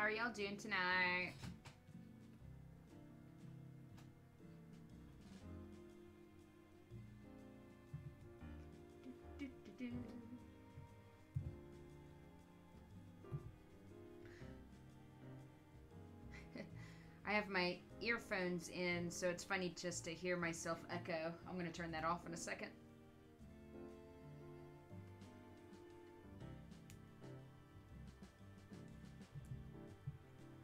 How are y'all doing tonight? I have my earphones in, so it's funny just to hear myself echo. I'm going to turn that off in a second.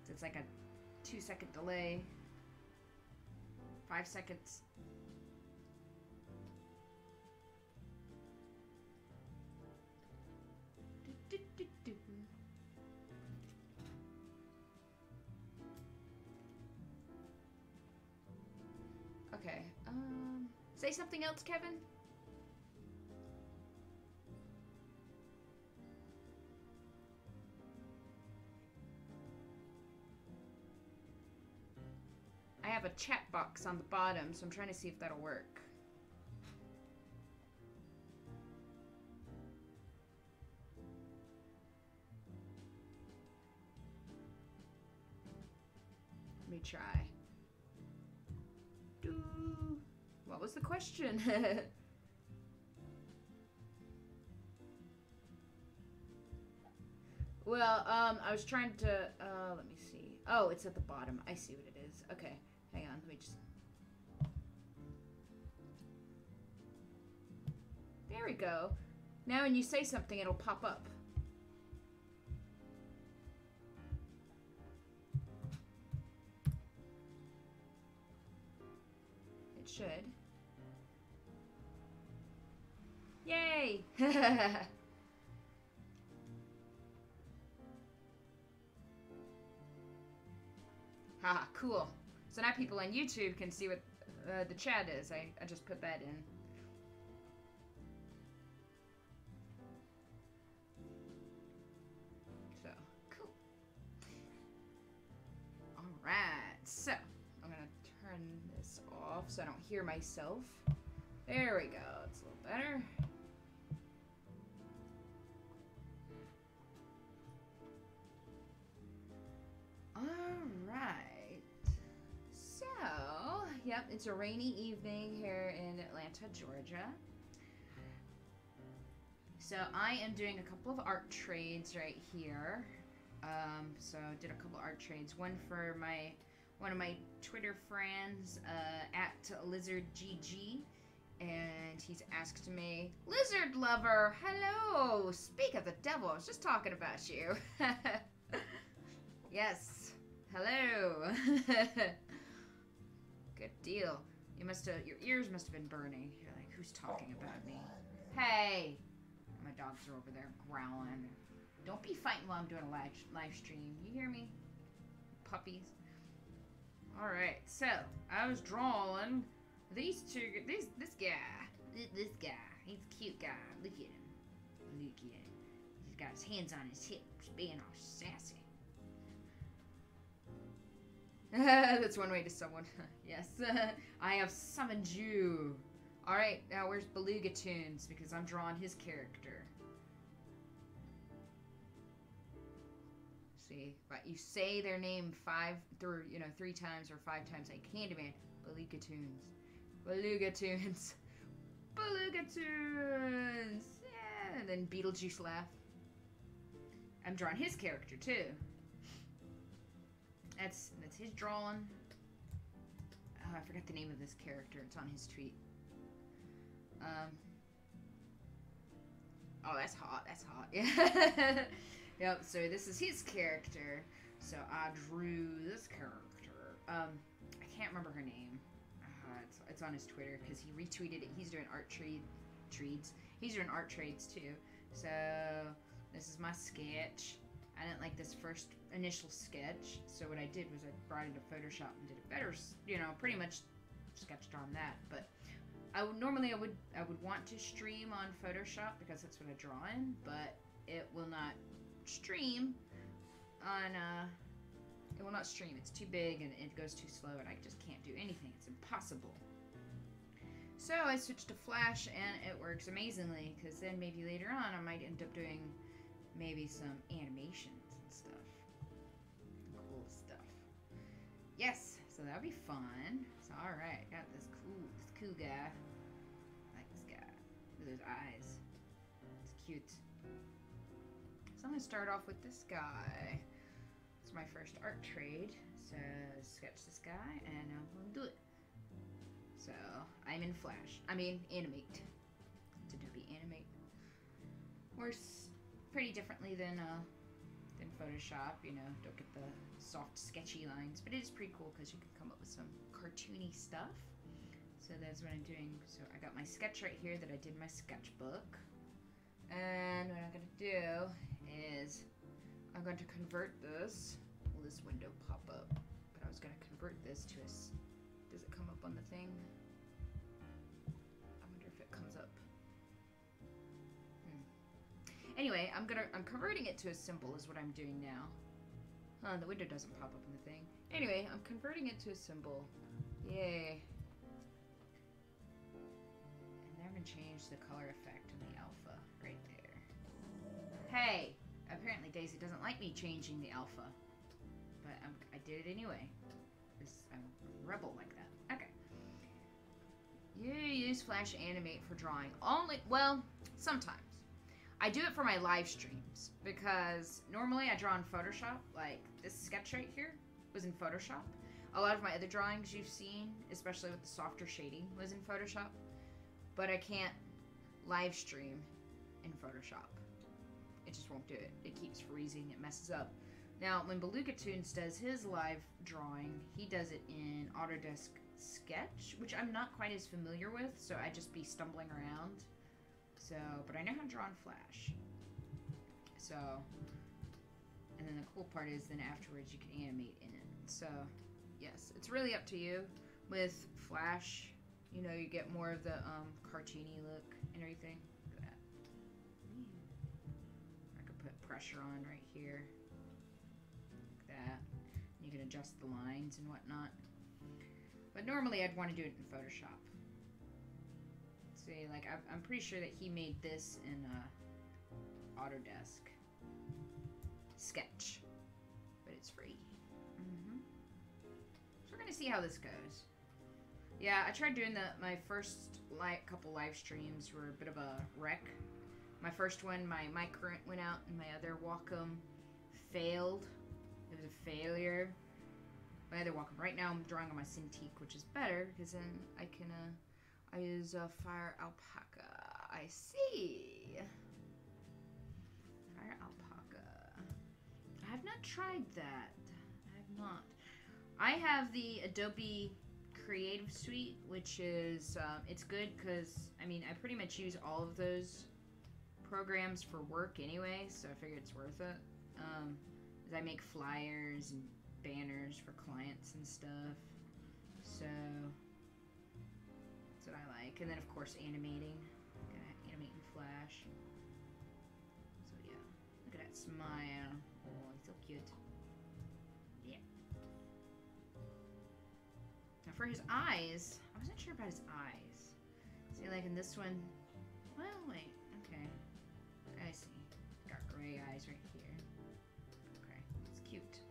It's like a 2-second delay. 5 seconds. Okay, say something else, Kevin? I have a chat box on the bottom, so I'm trying to see if that'll work. Let me try. What was the question? Well, I was trying to, let me see. Oh, it's at the bottom. I see what it is. Okay, hang on. Let me just... There we go. Now when you say something, it'll pop up. It should. Yay! Haha, cool. So now people on YouTube can see what the chat is. I just put that in. So, cool. Alright, so I'm going to turn this off so I don't hear myself. There we go. It's a little better. Alright. So, yep, it's a rainy evening here in Atlanta, Georgia. So I am doing a couple of art trades right here. So I did a couple art trades. One for one of my Twitter friends at LizardGG. And he's asked me, Lizard Lover, hello! Speak of the devil, I was just talking about you. Yes, hello. Good deal. Your ears must have been burning. You're like, who's talking about me? Hey! My dogs are over there growling. Don't be fighting while I'm doing a live stream. You hear me? Puppies. Alright, so, I was drawing... this guy, he's a cute guy. Look at him. Look at him. He's got his hands on his hips, being all sassy. That's one way to summon. Yes, I have summoned you. Alright, now where's BelugaToons? Because I'm drawing his character. See, but you say their name 3 times or 5 times like Candyman. BelugaToons. BelugaToons. BelugaToons. Yeah, and then Beetlejuice laugh. I'm drawing his character too. That's his drawing. Oh, I forgot the name of this character. It's on his tweet. Oh, that's hot. That's hot. Yeah. Yep. So this is his character. So I drew this character. I can't remember her name. It's on his Twitter because he retweeted it. He's doing art trades. He's doing art trades too. So this is my sketch. I didn't like this first initial sketch, so what I did was I brought it to Photoshop and did it better. You know, pretty much sketched on that. But I would want to stream on Photoshop because that's what I draw in, but it will not stream on. It will not stream. It's too big and it goes too slow, and I just can't do anything. It's impossible. So I switched to Flash, and it works amazingly, because then maybe later on I might end up doing maybe some animations and stuff. Yes, so that'll be fun. So alright, got this cool guy. I like this guy. Look at those eyes. It's cute. So I'm gonna start off with this guy. It's my first art trade. So sketch this guy and I'm gonna do it. So I'm in Flash. I mean animate. It's Adobe Animate. Works pretty differently than Photoshop, you know, don't get the soft sketchy lines, but it is pretty cool because you can come up with some cartoony stuff. So that's what I'm doing. So I got my sketch right here that I did in my sketchbook, and what I'm going to do is I'm going to convert this. Will this window pop up? But I was going to convert this to a, does it come up on the thing? I wonder if it comes up. Anyway, I'm converting it to a symbol is what I'm doing now. The window doesn't pop up in the thing. Anyway, I'm converting it to a symbol. Yay. And then I'm gonna change the color effect in the alpha right there. Hey! Apparently Daisy doesn't like me changing the alpha. But I did it anyway. I'm a rebel like that. Okay. You use Flash Animate for drawing only, well, sometimes. I do it for my live streams because normally I draw in Photoshop. Like this sketch right here was in Photoshop. A lot of my other drawings you've seen, especially with the softer shading, was in Photoshop. But I can't live stream in Photoshop. It just won't do it. It keeps freezing. It messes up. Now, when BelugaToons does his live drawing, he does it in Autodesk Sketch, which I'm not quite as familiar with, so I just be stumbling around. So, but I know how to draw in Flash. So, and then the cool part is then afterwards you can animate in it. So, yes, it's really up to you. With Flash, you know, you get more of the cartoony look and everything. Look at that. I could put pressure on right here. Like that. You can adjust the lines and whatnot. But normally I'd want to do it in Photoshop. See, like, I'm pretty sure that he made this in Autodesk Sketch, but it's free. So we're gonna see how this goes. Yeah, I tried doing my first couple live streams were a bit of a wreck. My first one, my current went out, and my other Wacom failed. It was a failure. My other Wacom. Right now I'm drawing on my Cintiq, which is better because then I can I use Fire Alpaca. I see. Fire Alpaca. I have not tried that. I have not. I have the Adobe Creative Suite, which is, it's good because, I mean, I pretty much use all of those programs for work anyway, so I figured it's worth it. I make flyers and banners for clients and stuff. So what I like, and then of course animating. I'm gonna animate in Flash. So yeah, look at that smile. Oh, he's so cute. Yeah. Now for his eyes, I wasn't sure about his eyes. See, like in this one, well, wait, okay. I see. Got gray eyes right here. Okay, it's cute.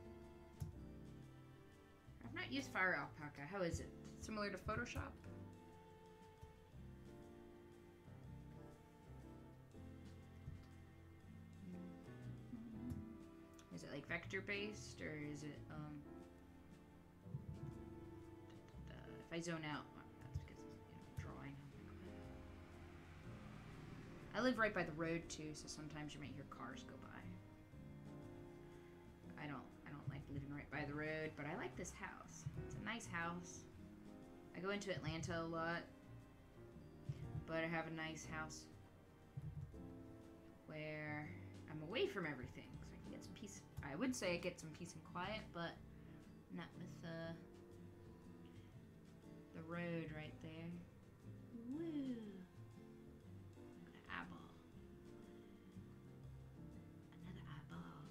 I've not used Fire Alpaca. How is it? Similar to Photoshop? Is it like vector based, or is it if I zone out, that's because I'm drawing. I live right by the road too, so sometimes you might hear cars go by. I don't like living right by the road, but I like this house. It's a nice house. I go into Atlanta a lot, but I have a nice house where I'm away from everything. Get some peace. I would say I get some peace and quiet, but not with the road right there. Woo! Look at the eyeball. Another eyeball.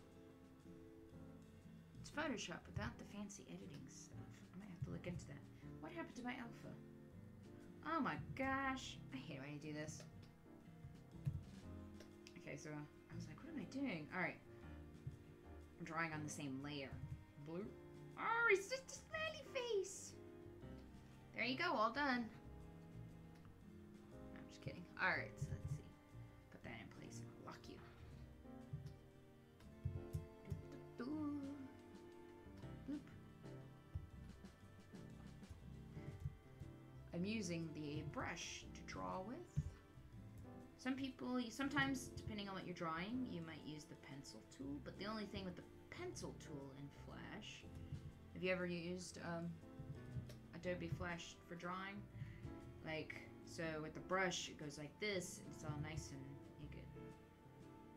It's Photoshop without the fancy editing stuff. I might have to look into that. What happened to my alpha? Oh my gosh! I hate when I do this. Okay, so I was like, what am I doing? All right. I'm drawing on the same layer. Blue. Oh, it's just a smiley face. There you go, all done. I'm just kidding. Alright, so let's see. Put that in place and I'll lock you. Boop. I'm using the brush to draw with. Some people, sometimes, depending on what you're drawing, you might use the pencil tool, but the only thing with the pencil tool in Flash, have you ever used Adobe Flash for drawing? Like, so with the brush, it goes like this, and it's all nice, and you get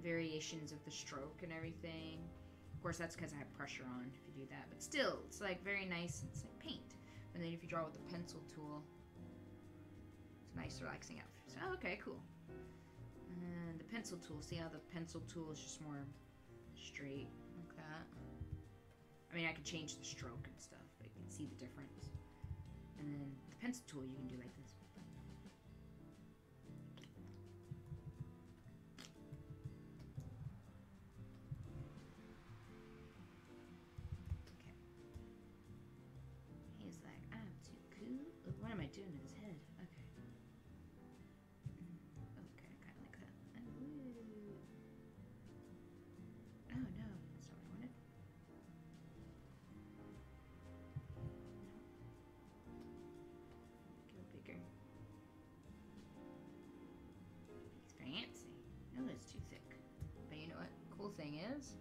variations of the stroke and everything. Of course, that's because I have pressure on if you do that, but still, it's like very nice, it's like paint. And then if you draw with the pencil tool, it's a nice relaxing outfit. So, okay, cool. And the pencil tool, see how the pencil tool is just more straight, like that. I mean, I could change the stroke and stuff, but you can see the difference. And then the pencil tool, you can do like this. Okay. He's like, I'm too cool. What am I doing to his head? Okay. Okay, kind of like that. Oh no, that's not what I wanted. Go bigger. He's fancy. No, that's too thick. But you know what? Cool thing is,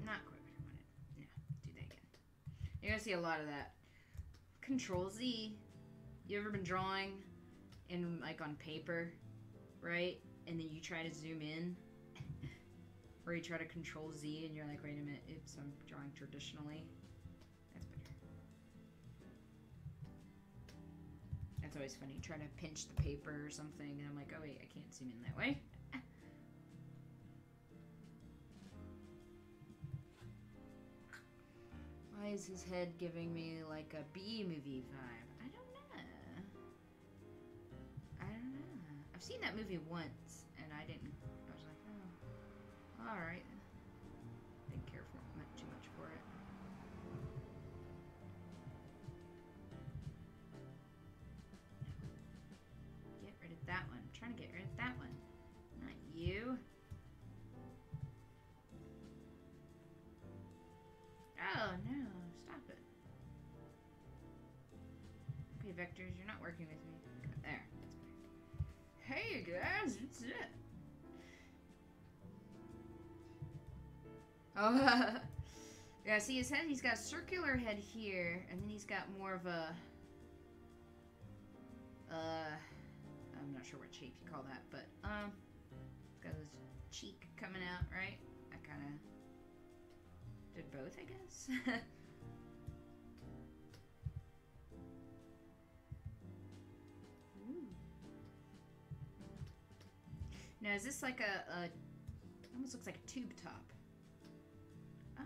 not quite what I wanted. No, do that again. You're gonna see a lot of that. Control Z. You ever been drawing in like on paper, right? And then you try to zoom in, or you try to Control Z, and you're like, wait a minute, oops, I'm drawing traditionally. That's better. That's always funny. You try to pinch the paper or something, and I'm like, oh wait, I can't zoom in that way. Why is his head giving me like a B movie vibe? I don't know. I don't know. I've seen that movie once, and I was like, oh, alright. Didn't care for too much for it. Get rid of that one. I'm trying to get rid of that one. Not you. Oh no, stop it. Okay, vectors, you're not working with me. There, that's better. Hey guys, it's it. Oh, yeah, see his head, he's got a circular head here, and then he's got more of a, I'm not sure what shape you call that, but, he's got his cheek coming out, right? I kind of did both, I guess. Ooh. Now, is this like a almost looks like a tube top. Ah.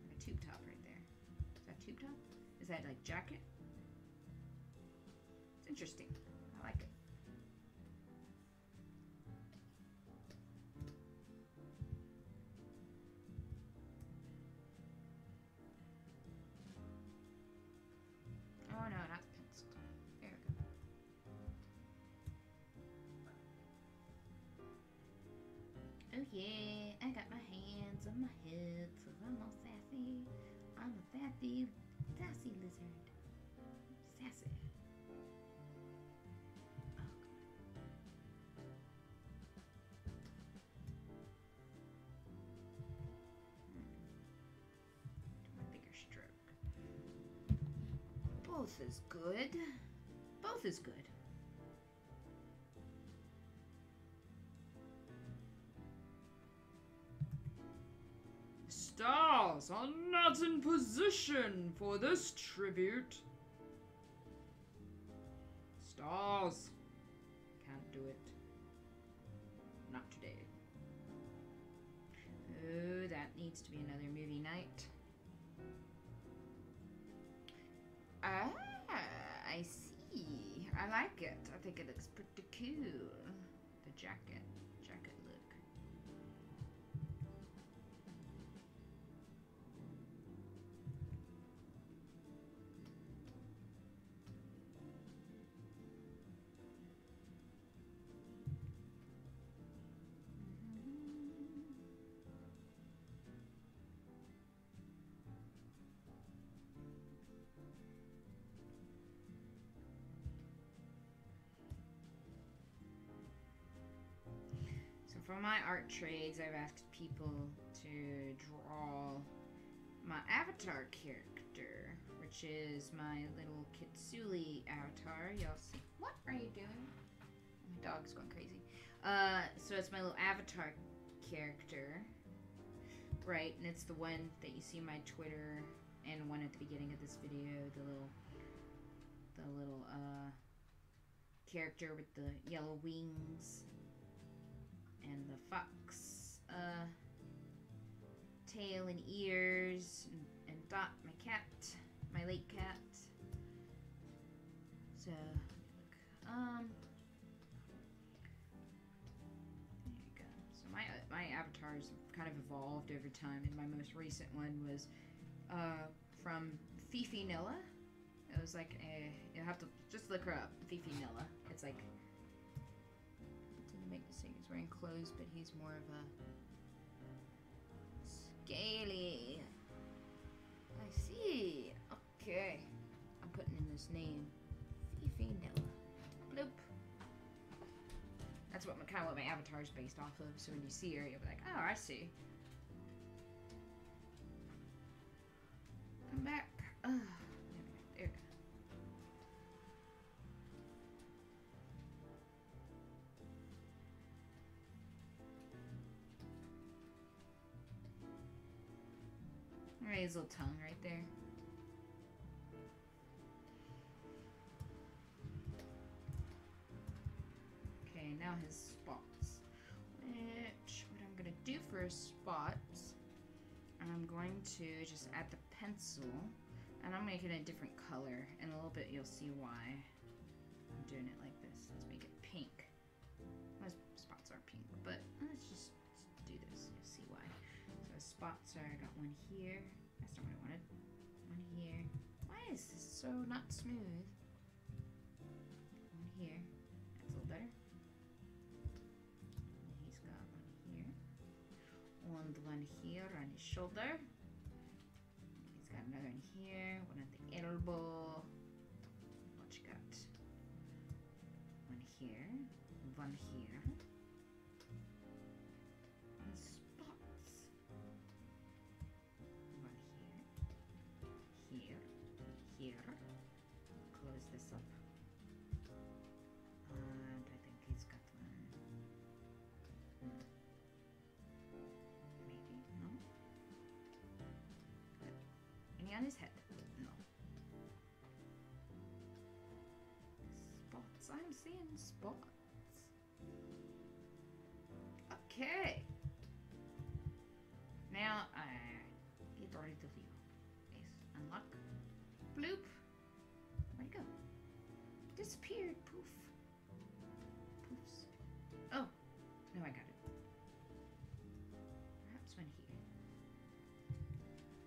Like a tube top right there. Is that tube top? Is that like jacket? It's interesting. I like it. Oh no, not the pencil. There we go. Oh yeah, I got my hands on my head, so I'm all sassy. I'm a sassy lizard. Sassy. Oh. My bigger stroke. Both is good. Both is good. Stars are not in position for this tribute. Stars. Can't do it. Not today. Oh, that needs to be another movie night. like it. I think it looks pretty cool. The jacket look. For my art trades, I've asked people to draw my avatar character, which is my little Kitsulie avatar. Y'all see? What are you doing? My dog's going crazy. So it's my little avatar character, right? And it's the one that you see my Twitter and one at the beginning of this video. The little character with the yellow wings. And the fox tail and ears, and Dot, my cat, my late cat. So, look, there you go. So my avatars kind of evolved over time, and my most recent one was from Fifi Nilla. It was like you'll have to just look her up, Fifi Nilla. It's like, make the sing he's wearing clothes, but he's more of a scaly. I see. Okay, I'm putting in this name, Fifi Nilla. Bloop. That's what kind of what my avatar is based off of. So when you see her, you'll be like, oh, I see. Come back. Oh, there we go. Right, his little tongue right there. Okay, now his spots. What I'm gonna do for his spots, I'm going to just add the pencil, and I'm making it a different color. In a little bit, you'll see why I'm doing it like this. Let's make it pink. Most spots are pink, but let's just do this. You'll see why. So spots are, I got one here. That's not what I wanted. One here. Why is this so not smooth? One here. That's a little better. And he's got one here. And one here on his shoulder. He's got another one here. One at the elbow. What you got? One here. One here. Close this up. And I think he's got one. Maybe, no? Any on his head? No. Spots. I'm seeing spots. Okay. Now I get ready to view. Yes. Unlock. Bloop. Where'd it go? Disappeared. Poof. Poofs. Oh. No, I got it. Perhaps one here.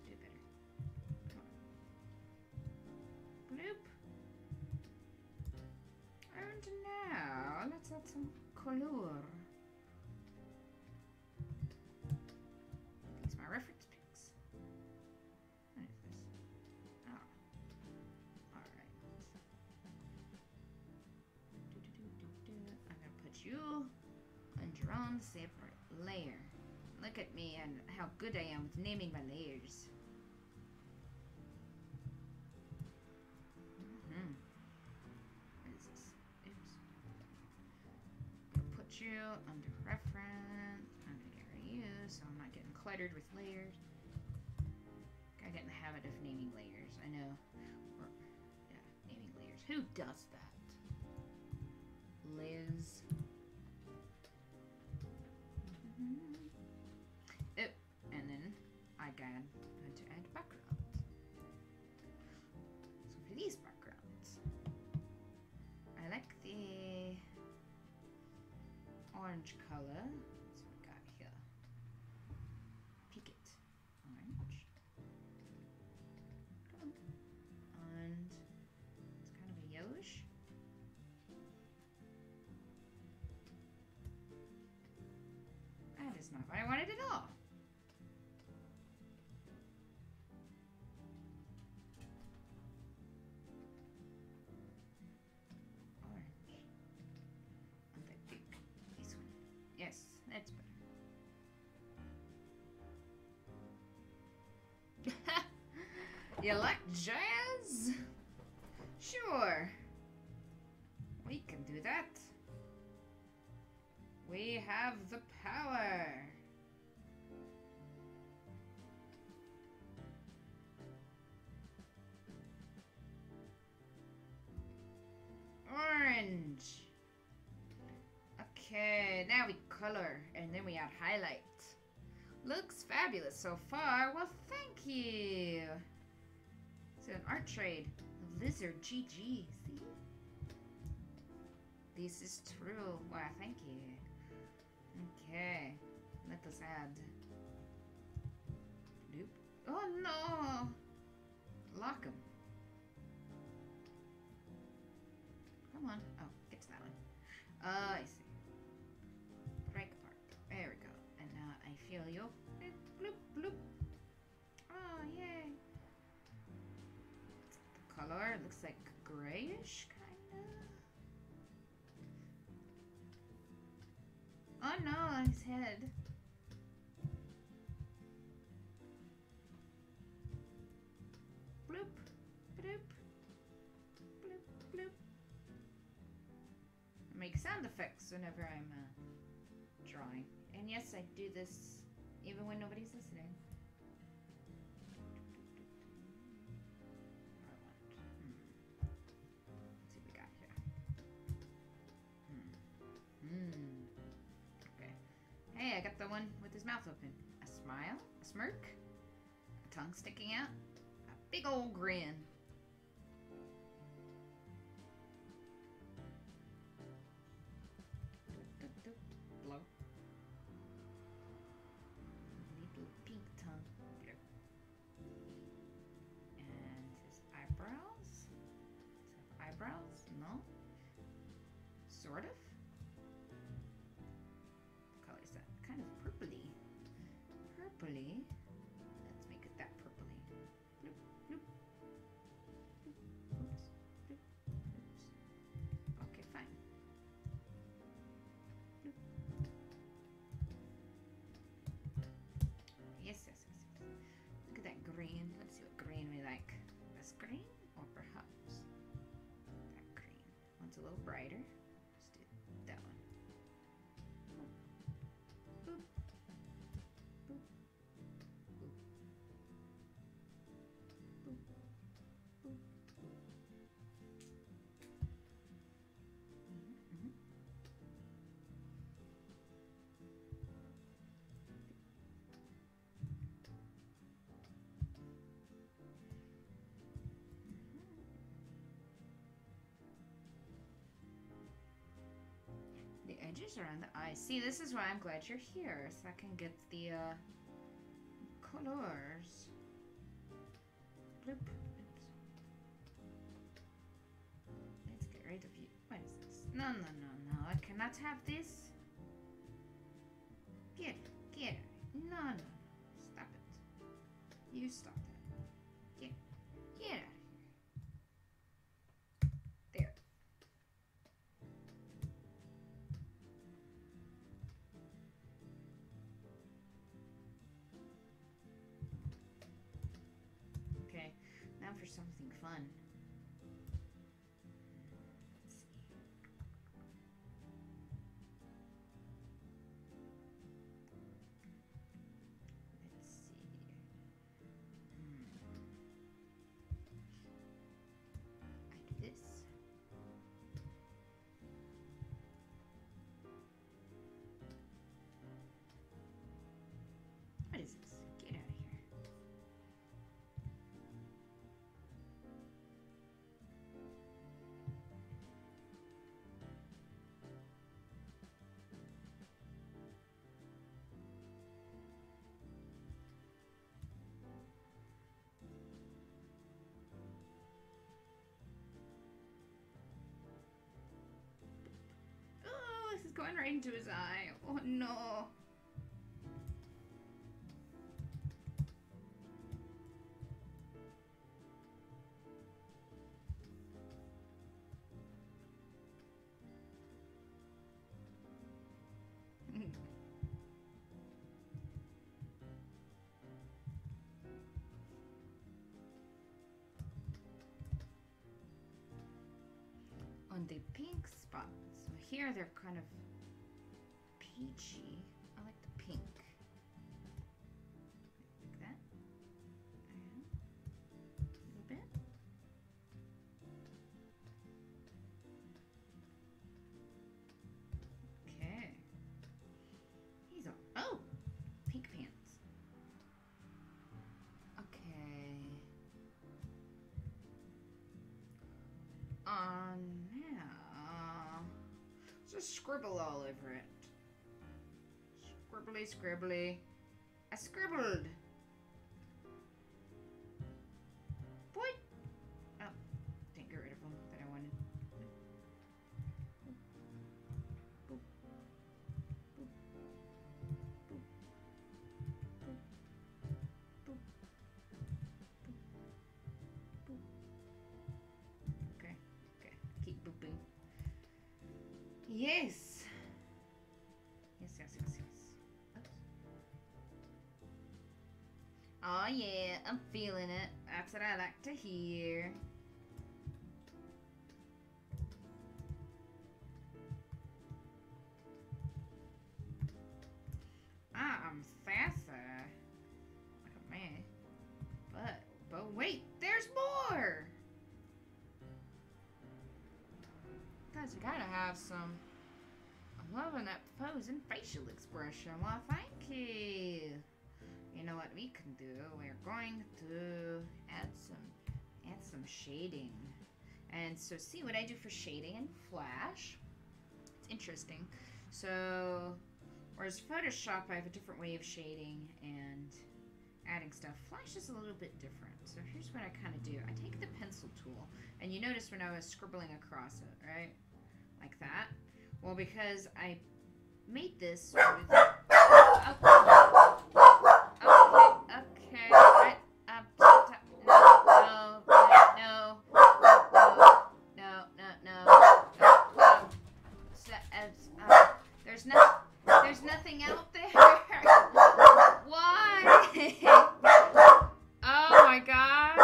Do it better. Come on. Bloop. And now, let's add some color. These are my reference pics. What is this? Oh. Alright. I'm gonna put you on your own separate layer. Look at me and how good I am with naming my layers. What is this? Oops. I'm gonna put you under reference. I'm gonna get rid of you so I'm not getting cluttered with layers. I get in the habit of naming layers. I know. Yeah, naming layers. Who does that? Liz. Oh, and then I going to add background. So for these backgrounds, I like orange color. That's what we got here. Pick it. Orange. Come on. And it's kind of a yellowish. That is not what I wanted at all. Orange. And I pick this one. Yes, that's better. You like jazz? Sure. We can do that. We have the power. Orange. Okay, now we color and then we add highlight. Looks fabulous so far. Well, thank you. It's an art trade of LizardGG. See? This is true. Wow, thank you. Okay, let us add. Nope. Oh no! Lock him. Come on. Oh, get to that one. I see. Break apart. There we go. And now I feel you. Bloop, bloop. Oh, yay. The color looks like grayish, kind of. Oh no, his head. Bloop, bloop, bloop, bloop. I make sound effects whenever I'm drawing. And yes, I do this even when nobody's listening. Let's see what we got here. Hey, I got the one with his mouth open. A smile, a smirk, a tongue sticking out, a big old grin. Blow. Little pink tongue. There. And his eyebrows. Does he have eyebrows? No. Sort of. Kind of purpley. Purpley. Let's make it that purpley. Bloop, bloop. Bloop. Oops. Bloop. Oops. Okay, fine. Bloop. Yes, yes, yes, yes. Look at that green. Let's see what green we like. This green or perhaps that green. One's a little brighter. Let's do that one. The edges around the eyes. See, this is why I'm glad you're here, so I can get the colors. Bloop. Oops. Let's get rid of you. What is this? No, no, no, no. I cannot have this. Get it. Get it. No, no, no. Stop it. You stop that. Get out of here. There. Okay, now for something fun. Let's see. Let's see. I do this. What is this? Get out of here. right into his eye. Oh no. On the pink spots. So here they're kind of peachy. I like the pink. Like that. And a little bit. Okay. He's all, oh! Pink pants. Okay. Now, just scribble all over it. Scribbly, scribbly. I scribbled. Boy. Oh, didn't get rid of them that I wanted. Boop. Boop. Boop. Boop. Boop. Boop. Boop. Boop. Okay. Okay. Keep booping. Yes. Yes, yes, yes, yes. Oops. Oh yeah, I'm feeling it. That's what I like to hear. I'm faster. Look at me. But wait, there's more! Guys, we gotta have some. I'm loving that pose and facial expression. Well, thank you. You know what we can do? We're going to add some shading. And so see what I do for shading in Flash. It's interesting. So whereas Photoshop I have a different way of shading and adding stuff. Flash is a little bit different. So here's what I kind of do. I take the pencil tool, and you notice when I was scribbling across it, right? Like that. Well, because I made this with... Okay. There's nothing out there. Why? Oh my gosh.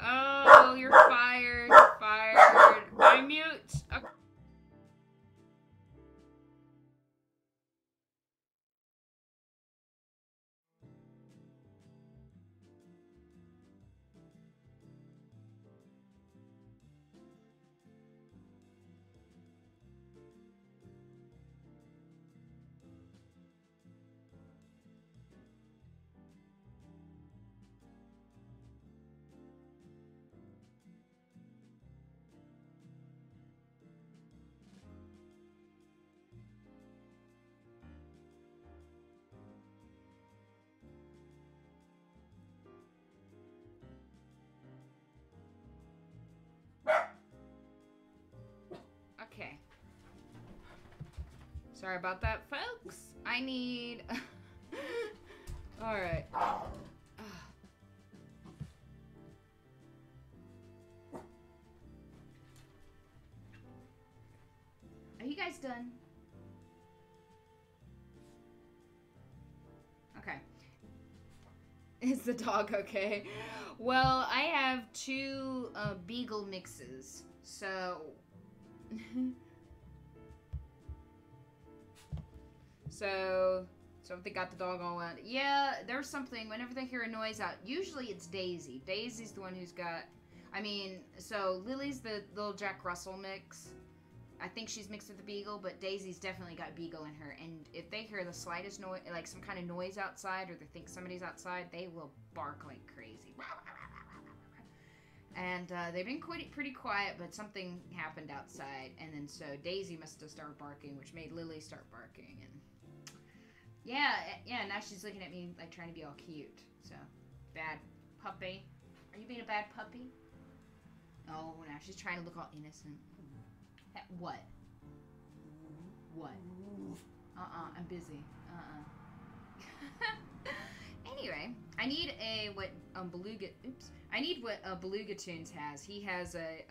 Oh, you're fired. Fired. I mute. Okay. Okay. Sorry about that, folks. I need... Alright. Are you guys done? Okay. Is the dog okay? Well, I have two beagle mixes, so... So if they got the dog all out. Yeah, there's something, whenever they hear a noise out, usually it's Daisy. Daisy's the one who's got, I mean, so Lily's the little Jack Russell mix. I think she's mixed with the beagle, but Daisy's definitely got beagle in her. And if they hear the slightest noise, like some kind of noise outside, or they think somebody's outside, they will bark like crazy. And they've been pretty quiet, but something happened outside. And then so Daisy must have started barking, which made Lily start barking. And yeah, now she's looking at me like trying to be all cute. So, bad puppy. Are you being a bad puppy? Oh, now she's trying to look all innocent. What? What? I'm busy. Anyway, I need a what I need what BelugaToons has. He has a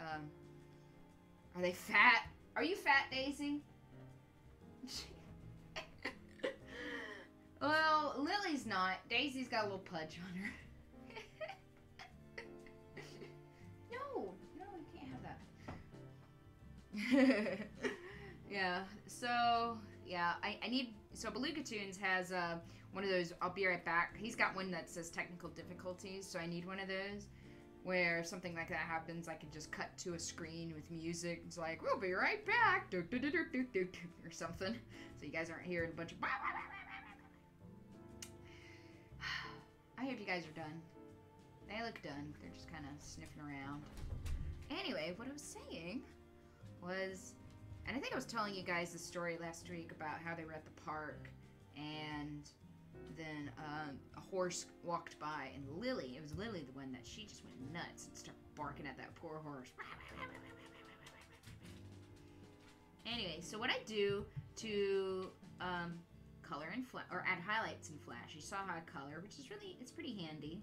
Are they fat? Are you fat, Daisy? Well, Lily's not. Daisy's got a little pudge on her. No, you can't have that. Yeah, so, yeah, I need, so BelugaToons has one of those, I'll be right back. He's got one that says technical difficulties, so I need one of those where if something like that happens, I can just cut to a screen with music. It's like, we'll be right back, or something. So you guys aren't hearing a bunch of I hope you guys are done. They look done. They're just kind of sniffing around. Anyway, what I was saying was, and I think I was telling you guys the story last week about how they were at the park, and then a horse walked by, and Lily, it was Lily the one that she just went nuts and started barking at that poor horse. Anyway, so what I do to color and or add highlights in Flash, you saw how I color, which is really, it's pretty handy.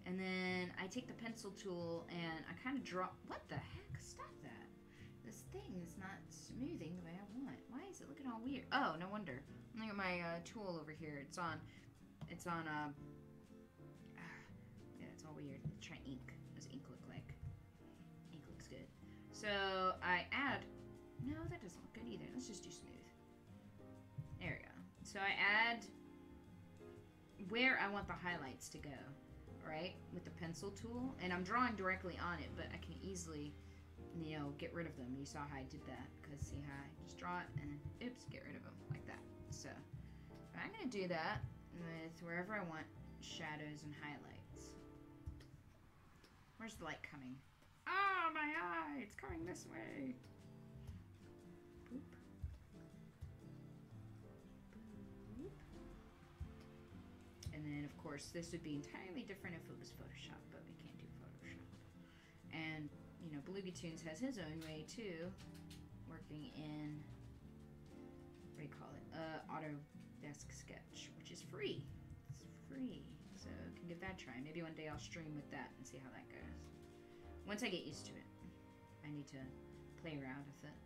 And then I take the pencil tool and I kind of draw, what the heck, stop that. This thing is not smoothing the way I want. Why is it looking all weird? Oh, no wonder. Look at my tool over here. It's on, yeah, it's all weird. Let's try ink. What does ink look like? Ink looks good. So I add, no, that doesn't look good either. Let's just do smooth. There we go. So I add where I want the highlights to go, right, with the pencil tool, and I'm drawing directly on it, but I can easily, you know, get rid of them. You saw how I did that, because see how I just draw it and oops, get rid of them like that. So I'm gonna do that with wherever I want shadows and highlights. Where's the light coming? Oh, my eye, it's coming this way. Boop. And then, of course, this would be entirely different if it was Photoshop, but we can't do Photoshop. And, you know, BelugaToons has his own way, too, working in, what do you call it, Autodesk Sketch, which is free. It's free, so you can give that a try. Maybe one day I'll stream with that and see how that goes. Once I get used to it, I need to play around with it.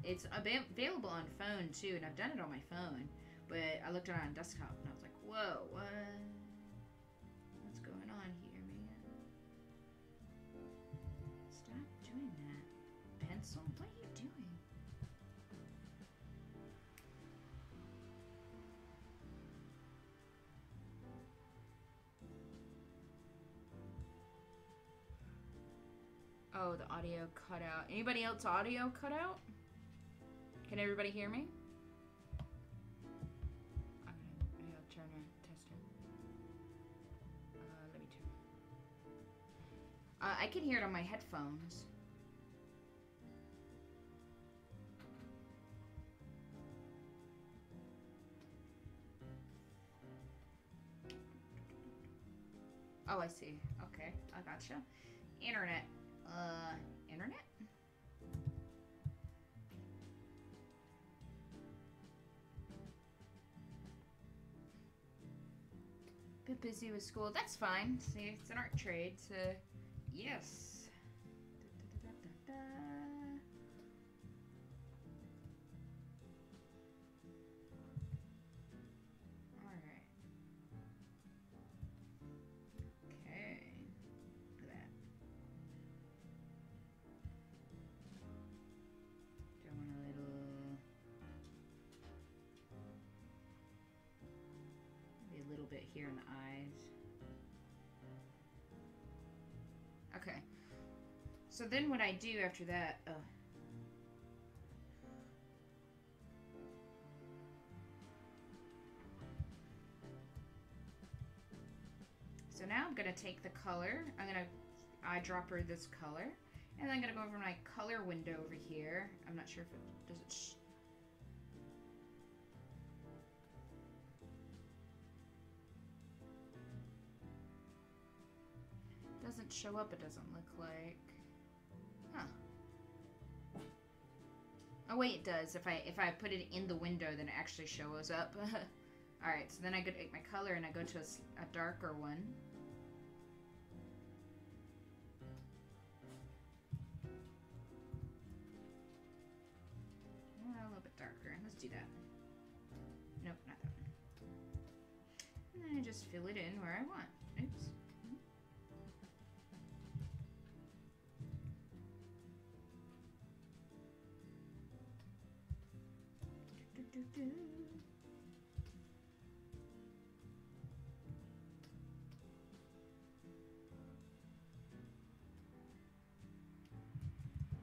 It's available on phone, too, and I've done it on my phone. But I looked at it on desktop and I was like, whoa, what's going on here, man? Stop doing that. Pencil? What are you doing? Oh, the audio cut out. Anybody else audio cut out? Can everybody hear me? I can hear it on my headphones. Oh, I see. Okay, I gotcha. Internet. Internet? Bit busy with school. That's fine. See, it's an art trade, so... Yes. Alright. Okay. Look at that. Doing a little... Maybe a little bit here in the eyes. Okay, so then what I do after that, so now I'm gonna take the color, I'm gonna eyedropper this color, and then I'm gonna go over my color window over here. I'm not sure if it, does it doesn't show up, it doesn't look like. Huh. Oh wait, it does. If I put it in the window, then it actually shows up. All right, so then I go to my color and I go to a darker one. A little bit darker. Let's do that. Nope, not that one. And then I just fill it in where I want. Oops.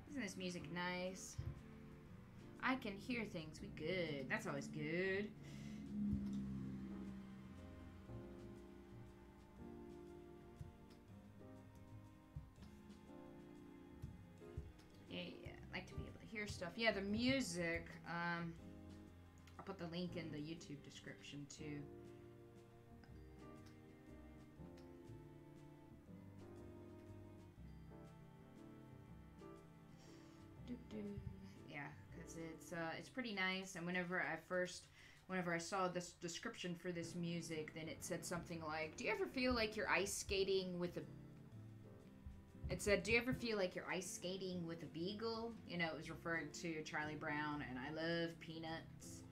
Isn't this music nice? I can hear things. We good. That's always good. Yeah, I like to be able to hear stuff. Yeah, the music. I'll put the link in the YouTube description too. Yeah, because it's pretty nice. And whenever I saw this description for this music, then it said something like, "Do you ever feel like you're ice skating with a?" It said, "Do you ever feel like you're ice skating with a beagle?" You know, it was referring to Charlie Brown, and I love Peanuts.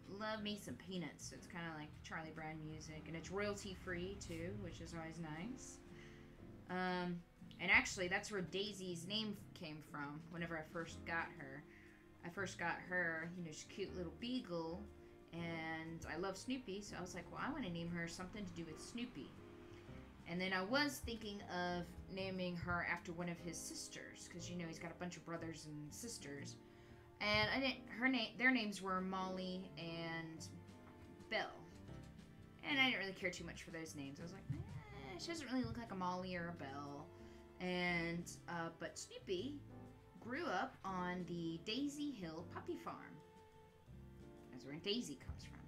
Love me some Peanuts. So it's kind of like Charlie Brown music, and it's royalty free too, which is always nice. And actually, that's where Daisy's name came from. Whenever I first got her, you know, she's a cute little beagle, and I love Snoopy, so I was like, well, I want to name her something to do with Snoopy. And then I was thinking of naming her after one of his sisters, because, you know, he's got a bunch of brothers and sisters. And their names were Molly and Belle. And I didn't really care too much for those names. I was like, she doesn't really look like a Molly or a Belle. And, but Snoopy grew up on the Daisy Hill Puppy Farm. That's where Daisy comes from.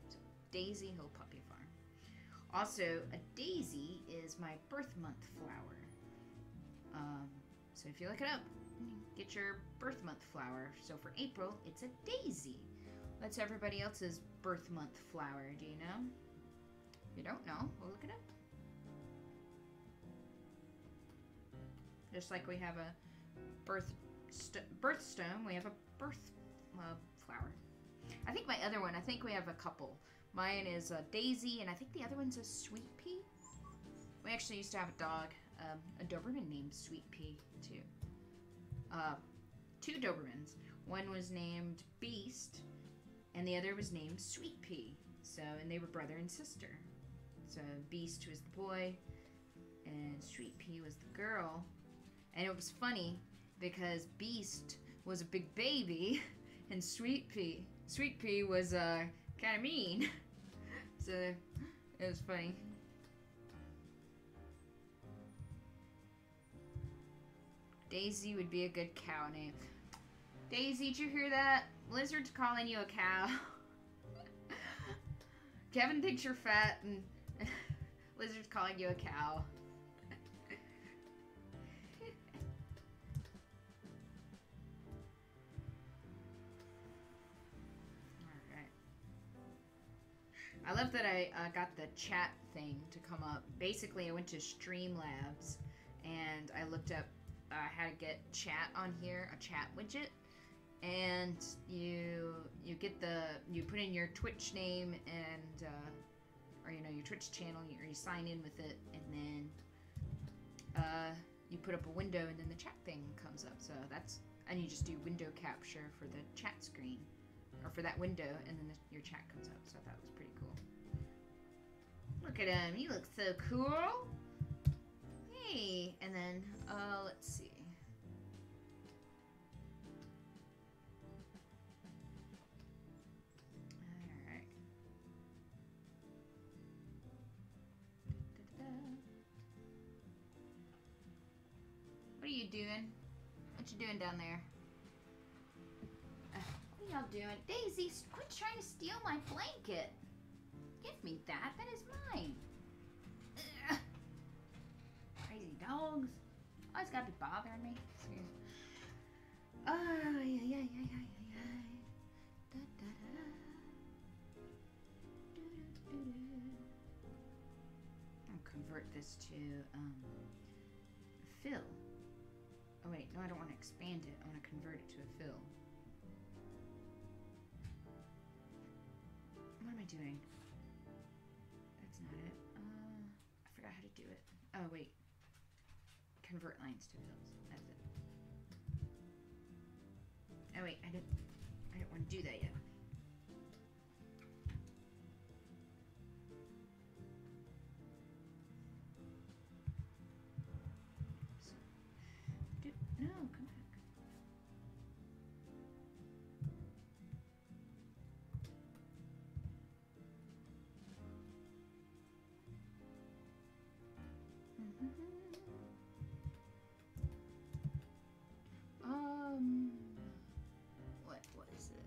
So, Daisy Hill Puppy Farm. Also, a daisy is my birth month flower. So if you look it up, get your birth month flower. So for April, it's a daisy. That's everybody else's birth month flower. Do you know? If you don't know, we'll look it up. Just like we have a birthstone, we have a birth flower. I think we have a couple. Mine is a daisy, and I think the other one's a sweet pea. We actually used to have a dog, a Doberman named Sweet Pea, too. Two Dobermans. One was named Beast, and the other was named Sweet Pea. So, and they were brother and sister. So, Beast was the boy, and Sweet Pea was the girl. And it was funny, because Beast was a big baby, and Sweet Pea was, kind of mean. So, it was funny. Daisy would be a good cow name. Daisy, did you hear that? Lizard's calling you a cow. Kevin thinks you're fat, and Lizard's calling you a cow. I love that I got the chat thing to come up. Basically, I went to Streamlabs, and I looked up how to get chat on here, a chat widget, and you put in your Twitch name and or you know, your Twitch channel, or you sign in with it, and then you put up a window, and then the chat thing comes up. So and you just do window capture for the chat screen, or for that window, and then your chat comes up. So that was pretty cool. Look at him. He looks so cool. Hey. And then, let's see. Alright. What are you doing? What you doing down there? What are y'all doing? Daisy, quit trying to steal my blanket. Give me that. That is mine. Ugh. Crazy dogs. Always gotta be bothering me. Oh, yeah. Da, da, da. I'll convert this to fill. Oh wait, no, I don't want to expand it. I want to convert it to a fill. What am I doing? That's not it. I forgot how to do it. Oh wait. Convert lines to fills. That's it. Oh wait, I didn't want to do that yet. No, come back. What was it?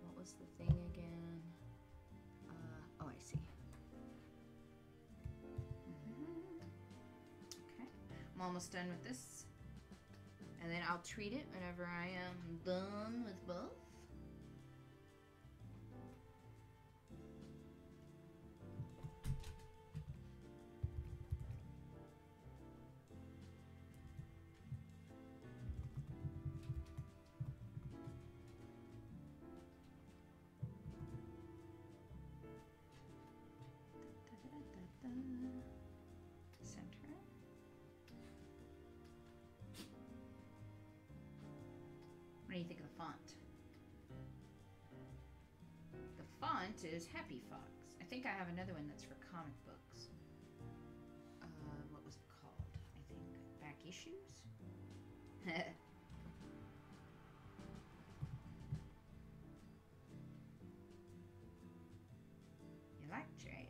What was the thing again? Oh, I see. Okay, I'm almost done with this. And then I'll treat it whenever I am done with both. Center. What do you think of the font? The font is Happy Fox. I think I have another one that's for comic books. What was it called? I think Back Issues? You like Jay?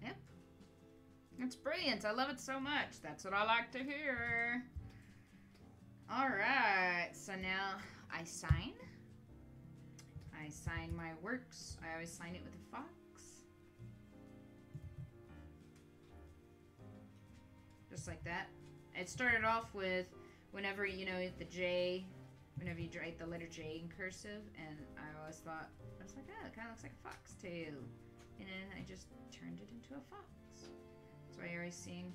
Yep. It's brilliant. I love it so much. That's what I like to hear. Alright, so now I sign. I sign my works. I always sign it with a fox. Just like that. It started off with whenever, you know, the J, whenever you write the letter J in cursive, and I always thought, I was like, oh, it kind of looks like a foxtail. And then I just turned it into a fox. So I always sing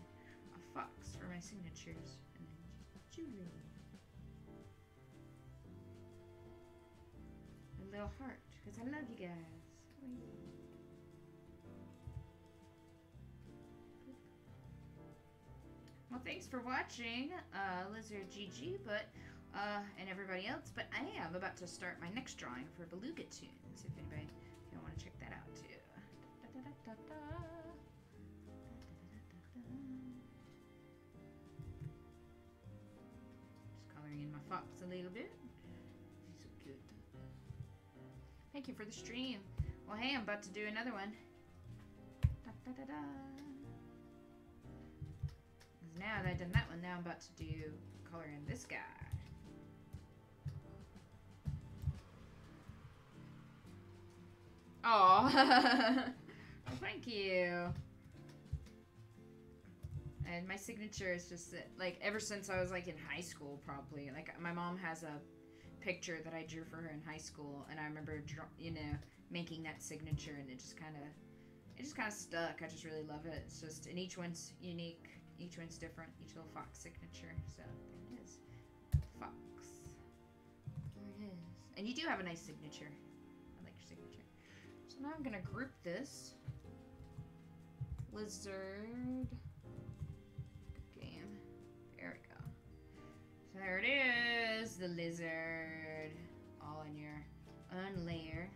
a fox for my signatures. And then Julie. A little heart, because I love you guys. Well, thanks for watching, LizardGG, and everybody else. But I am about to start my next drawing for BelugaToons. If you want to check that out too. Just coloring in my fox a little bit. He's so cute. Thank you for the stream. Well, hey, I'm about to do another one. Now that I've done that one, now I'm about to do color in this guy. Oh, well, thank you. And my signature is just that, like, ever since I was like in high school, probably. Like, my mom has a picture that I drew for her in high school, and I remember, you know, making that signature, and it just kind of stuck. I just really love it. It's just, and each one's unique. Each one's different, each little fox signature. So there it is. Fox. There it is. And you do have a nice signature. I like your signature. So now I'm going to group this. Lizard. Good game. There we go. So there it is. The lizard. All in your own layer.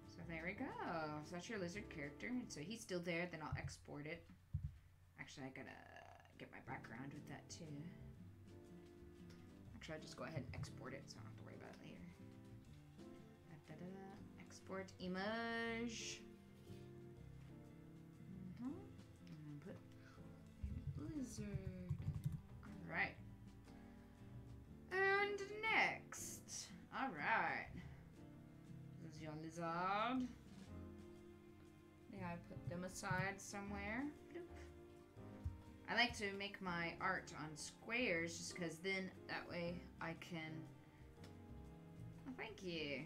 So there we go. So that's your lizard character. And so he's still there. Then I'll export it. Actually, I gotta get my background with that too. Actually, I'll just go ahead and export it so I don't have to worry about it later. Export image. And put lizard. Alright. And next. Alright. This is your lizard. Yeah, I put them aside somewhere. Bloop. I like to make my art on squares just because then that way I can... Oh, thank you.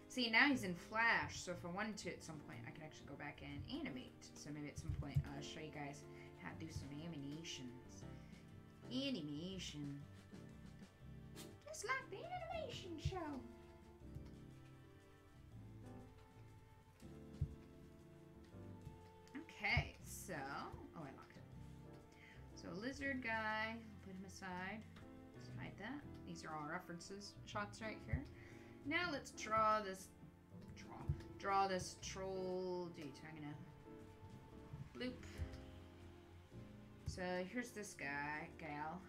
See, now he's in Flash, so if I wanted to at some point, I could actually go back and animate. So maybe at some point I'll show you guys how to do some animations. Animation. Just like the animation show. Okay, so... Oh, I locked it. So, lizard guy, put him aside. Let's hide that. These are all references shots right here. Now let's draw this... Draw this troll dude. I'm gonna... Bloop. So, here's this gal.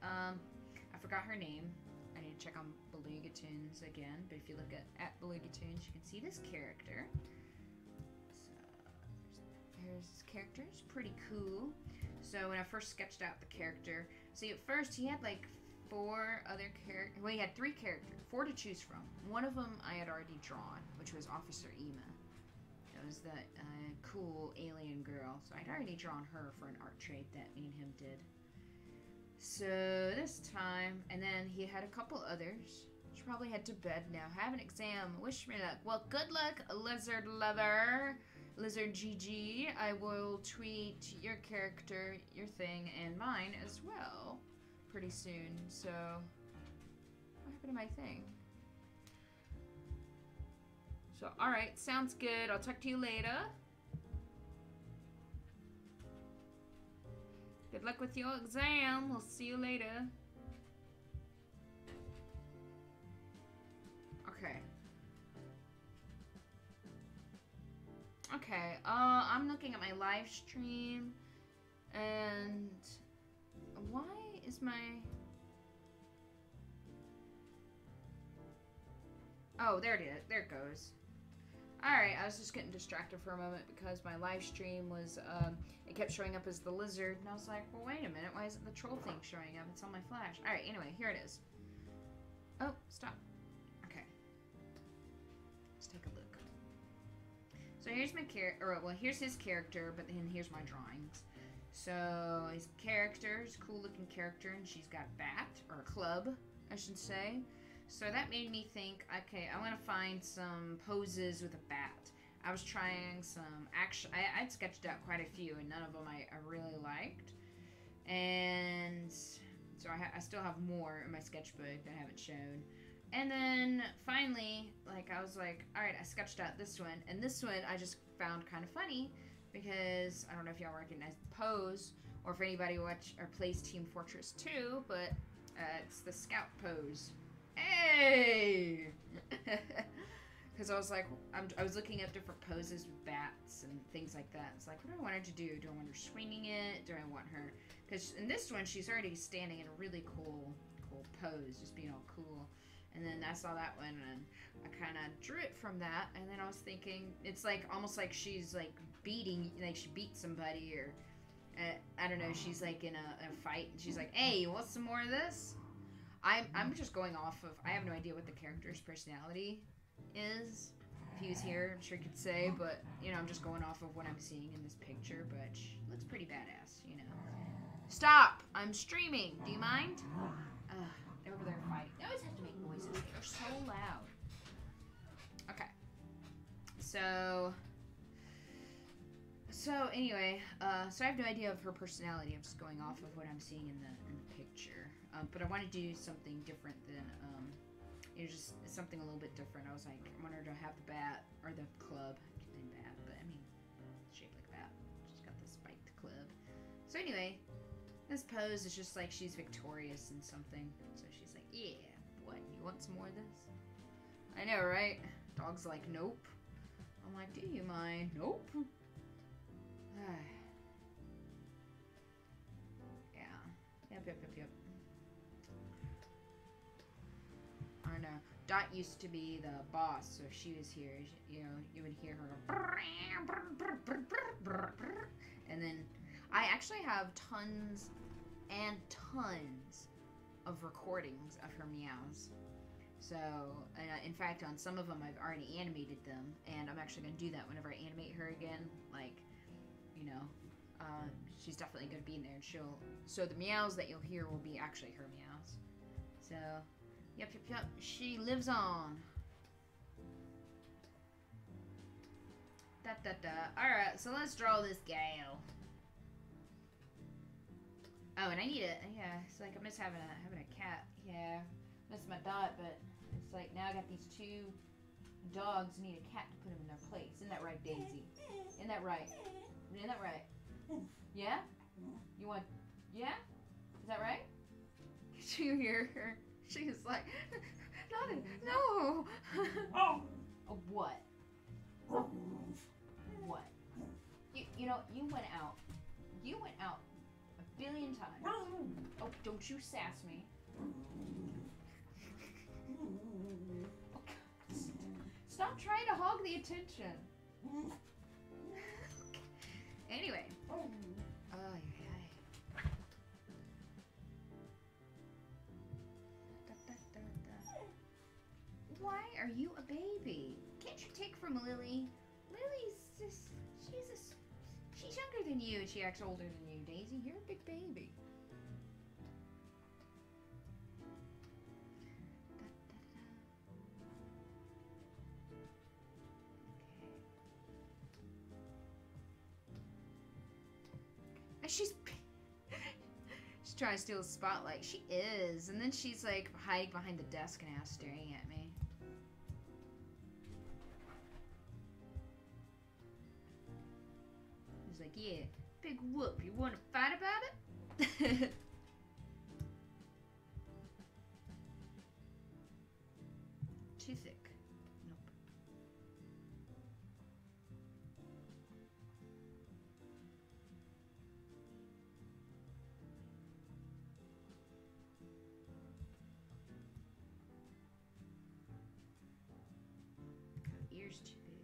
I forgot her name. I need to check on BelugaToons again. But if you look at BelugaToons, you can see this character. Here's his character. It's pretty cool. So when I first sketched out the character, see at first he had like 4 other characters. Well, he had 3 characters, 4 to choose from. One of them I had already drawn, which was Officer Ema. It was that cool alien girl. So I'd already drawn her for an art trade that me and him did. So this time, and then he had a couple others. Should probably head to bed now. Have an exam. Wish me luck. Well, good luck, lizard lover. LizardGG, I will tweet your character, your thing, and mine as well pretty soon. So, what happened to my thing? So, alright, sounds good. I'll talk to you later. Good luck with your exam. We'll see you later. Okay. Okay, I'm looking at my live stream, and why is my... Oh, there it is. There it goes. Alright, I was just getting distracted for a moment because my live stream was, it kept showing up as the lizard, and I was like, well, wait a minute, why isn't the troll thing showing up? It's on my flash. Alright, anyway, here it is. Oh, stop. Okay. Let's take a look. So here's my character, well, here's his character, but then here's my drawings. So his character is a cool looking character, and she's got a bat, or a club, I should say. So that made me think, okay, I want to find some poses with a bat. I was trying some action, I'd sketched out quite a few, and none of them I really liked. And so I still have more in my sketchbook that I haven't shown. And then, finally, like, I was like, alright, I sketched out this one. And this one I just found kind of funny, because, I don't know if y'all recognize the pose, or if anybody watch or plays Team Fortress 2, but it's the scout pose. Hey! Because I was like, I was looking up different poses with bats and things like that. It's like, what do I want her to do? Do I want her swinging it? Do I want her... Because in this one, she's already standing in a really cool pose, just being all cool. And then I saw that one, and I kind of drew it from that. And then I was thinking, it's like almost like she's like beating, like she beat somebody, or I don't know. She's like in a fight, and she's like, "Hey, you want some more of this?" I'm just going off of. I have no idea what the character's personality is. If he was here, I'm sure he could say. But you know, I'm just going off of what I'm seeing in this picture. But she looks pretty badass, you know. Stop! I'm streaming. Do you mind? Over there fighting. They always have to make noises. They're so loud. Okay. So anyway, so I have no idea of her personality. I'm just going off of what I'm seeing in the picture. But I want to do something different than, you know, just something a little bit different. I was like, I want her to have the bat, or the club. I keep saying bat, but I mean, it's shaped like that. She's got the spiked club. So anyway, this pose is just like she's victorious in something. So she's like, yeah, what? You want some more of this? I know, right? Dog's like, nope. I'm like, do you mind? Nope. Yeah. Yep. I know. Dot used to be the boss, so if she was here, you know, you would hear her. And then I actually have tons and tons of recordings of her meows. So, in fact, on some of them, I've already animated them, and I'm actually going to do that whenever I animate her again. Like, you know, she's definitely going to be in there, and so the meows that you'll hear will be actually her meows. So, yep, she lives on. Alright, so let's draw this gal. Oh, and I need it. Yeah, it's like I miss having a cat. Yeah, miss my dot, but it's like now I got these two dogs. Need a cat to put them in their place. Isn't that right, Daisy? Isn't that right? Isn't that right? Yeah? You want? Yeah? Is that right? Did you hear her? She's like, no. Oh, what? What? You know, you went out. You went out a billion times. Oh, don't you sass me. Oh, stop trying to hog the attention. Anyway. Why are you a baby? Can't you take from Lily? Lily's just, she's younger than you and she acts older than you, Daisy. You're a big baby. Okay. And she's trying to steal the spotlight. She is. And then she's like hiding behind the desk now, staring at me. Like, yeah, big whoop. You want to fight about it? Too thick. Nope. Ears too big.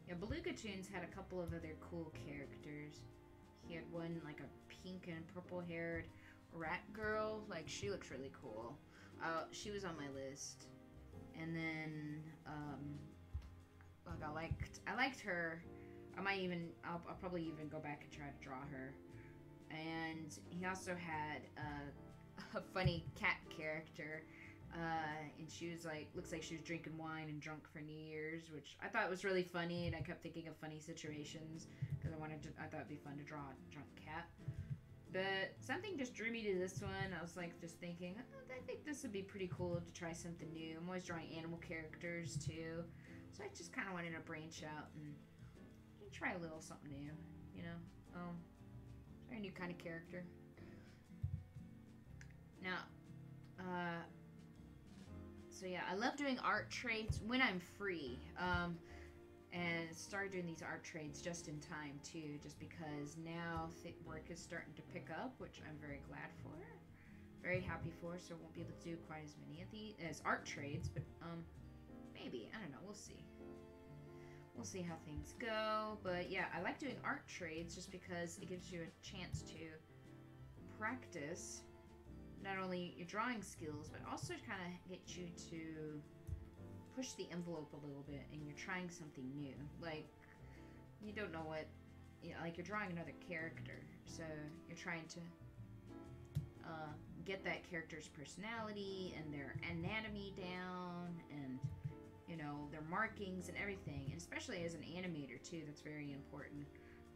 Yeah, BelugaToons had a couple of other cool characters. He had one, like a pink and purple haired rat girl. Like, she looks really cool. She was on my list. And then, like, I liked her. I'll probably even go back and try to draw her. And he also had a funny cat character. And she was like, looks like she was drinking wine and drunk for New Year's, which I thought was really funny, and I kept thinking of funny situations because I thought it'd be fun to draw a drunk cat. But something just drew me to this one. I was like just thinking, oh, I think this would be pretty cool to try something new. I'm always drawing animal characters too, so I just kind of wanted to branch out and try a little something new, you know. Try a new kind of character. Now, so yeah, I love doing art trades when I'm free, and started doing these art trades just in time too, just because now work is starting to pick up, which I'm very glad for, very happy for. So I won't be able to do quite as many of these as art trades, but maybe, I don't know, we'll see how things go. But yeah, I like doing art trades just because it gives you a chance to practice not only your drawing skills, but also kind of get you to push the envelope a little bit, and you're trying something new. Like, you don't know what, you know, like you're drawing another character, so you're trying to get that character's personality and their anatomy down, and you know, their markings and everything. And especially as an animator too, that's very important,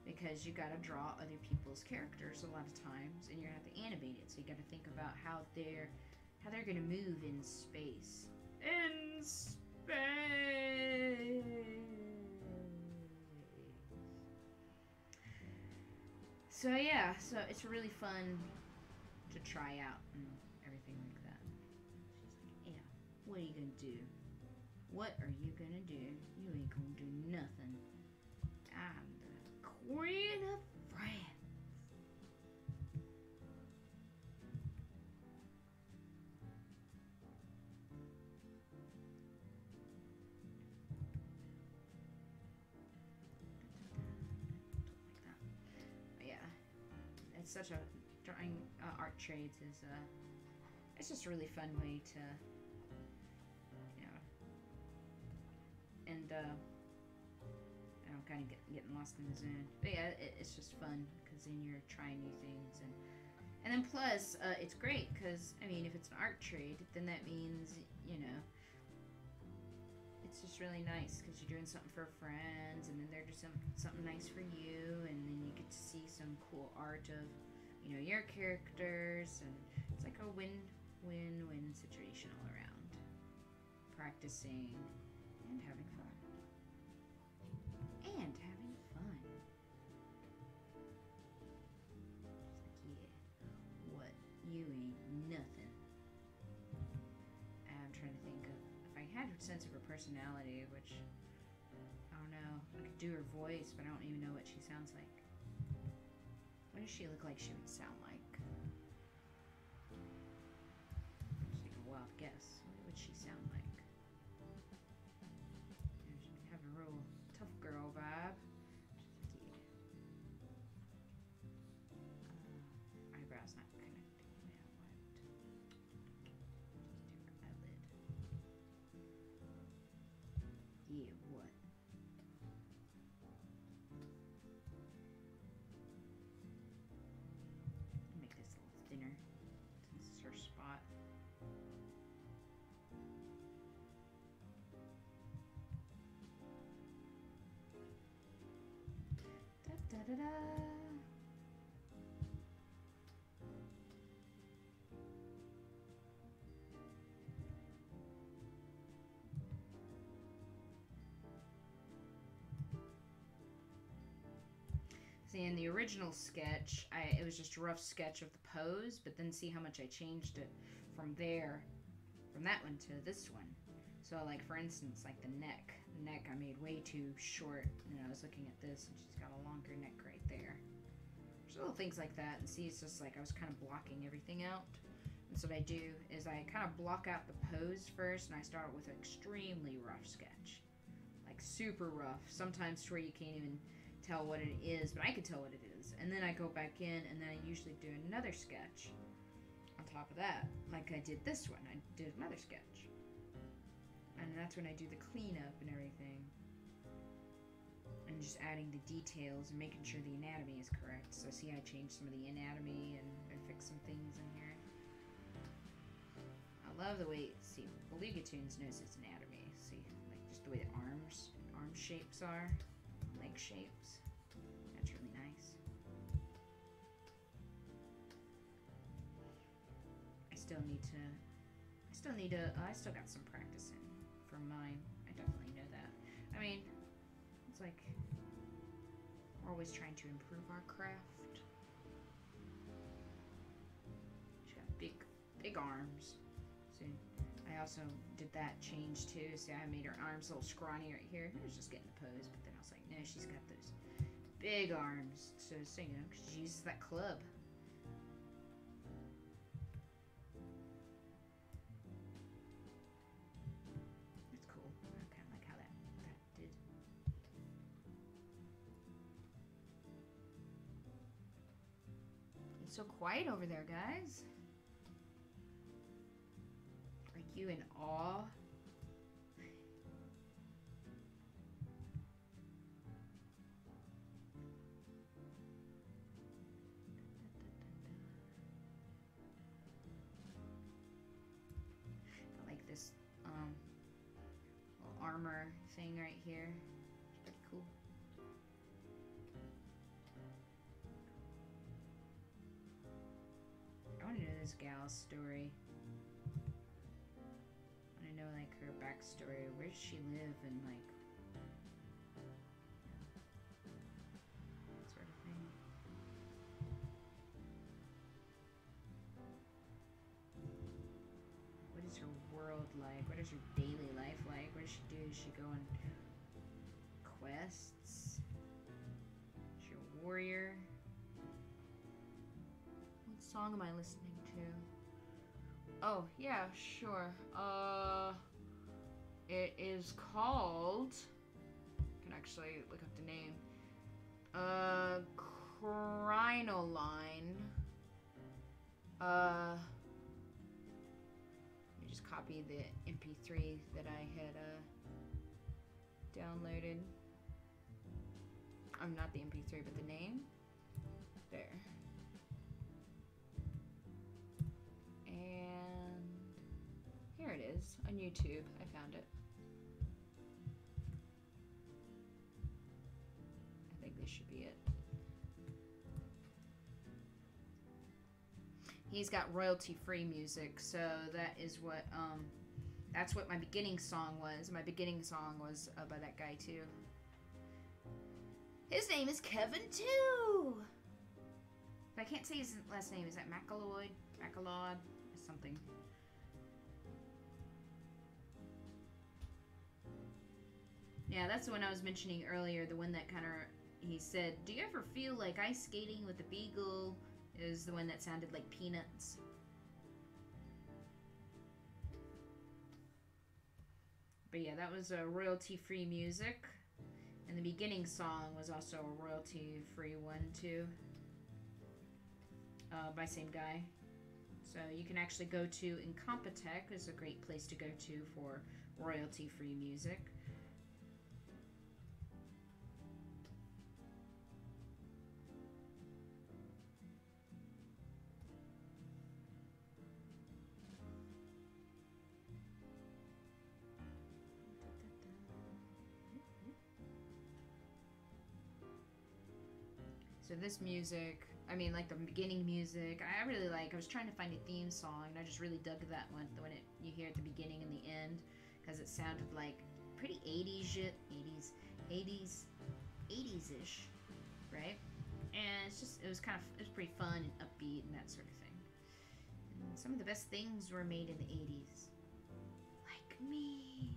because you got to draw other people's characters a lot of times, and you're gonna have to animate it. So you got to think about how they're gonna move in space. In space. So yeah, so it's really fun to try out and everything like that. She's like, yeah, what are you gonna do? What are you gonna do? You ain't gonna do nothing. I'm the Queen of France. But yeah, it's such a drawing art trades is it's just a really fun way to, you know, and I'm kind of getting lost in the zone. But yeah, it's just fun because then you're trying new things, and then plus it's great because I mean if it's an art trade, then that means you know. It's just really nice because you're doing something for friends, and then they're just something nice for you, and then you get to see some cool art of, you know, your characters, and it's like a win-win-win situation all around. Practicing and having fun. And having fun. It's like, yeah, what? You ain't nothing. I'm trying to think of I had a sense of her personality, which I don't know. I could do her voice, but I don't even know what she sounds like. What does she look like she would sound like? Just take a wild guess. What would she sound like? She have a real tough girl vibe. Eyebrows not connecting. Yeah, what? Make this a little thinner since it's her spot. Da da da da. See, in the original sketch, it was just a rough sketch of the pose, but then see how much I changed it from there, from that one to this one. So, like, for instance, like the neck. The neck I made way too short, and I was looking at this, and she's got a longer neck right there. There's little things like that, and see, it's just like I was kind of blocking everything out. And so what I do is I kind of block out the pose first, and I start with an extremely rough sketch. Like, super rough. Sometimes to where you can't even tell what it is, but I can tell what it is. And then I go back in, and then I usually do another sketch on top of that. Like I did this one. I did another sketch. And that's when I do the cleanup and everything. And just adding the details and making sure the anatomy is correct. So see, I changed some of the anatomy and fixed some things in here. I love the way, see, BelugaToons knows its anatomy. See, like just the way the arm shapes are. Leg shapes. That's really nice. I still got some practice in for mine. I definitely know that. I mean, it's like we're always trying to improve our craft. She's got big arms. So I also did that change too. See, I made her arms a little scrawny right here. I was just getting the pose, but then I was like, no, she's got those big arms. So you know, because she uses that club. That's cool. I kind of like how that did. It's so quiet over there, guys. Are you in awe? I like this little armor thing right here. It's pretty cool. I want to know this gal's story. Know like her backstory. Where does she live and like that sort of thing. What is her world like? What is her daily life like? What does she do? Does she go on quests? Is she a warrior? What song am I listening to? Oh, yeah, sure. It is called, I can actually look up the name. Crinoline. just copy the MP3 that I had downloaded. I'm not the MP3, but the name. There. And here it is on YouTube. I found it. I think this should be it. He's got royalty-free music, so that is what, that's what my beginning song was. My beginning song was by that guy, too. His name is Kevin, too! But I can't say his last name. Is that Macleod? Macleod? Something. Yeah, that's the one I was mentioning earlier. The one that kind of, he said, do you ever feel like ice skating with the beagle? Is the one that sounded like Peanuts. But yeah, that was a royalty-free music. And the beginning song was also a royalty-free one too. By same guy. So you can actually go to Incompetech is a great place to go to for royalty-free music. So this music, I mean, like the beginning music, I really like. I was trying to find a theme song, and I just really dug that one, the one you hear at the beginning and the end, because it sounded like pretty 80s-ish, right? And it's just, it was pretty fun and upbeat and that sort of thing. And some of the best things were made in the 80s. Like me.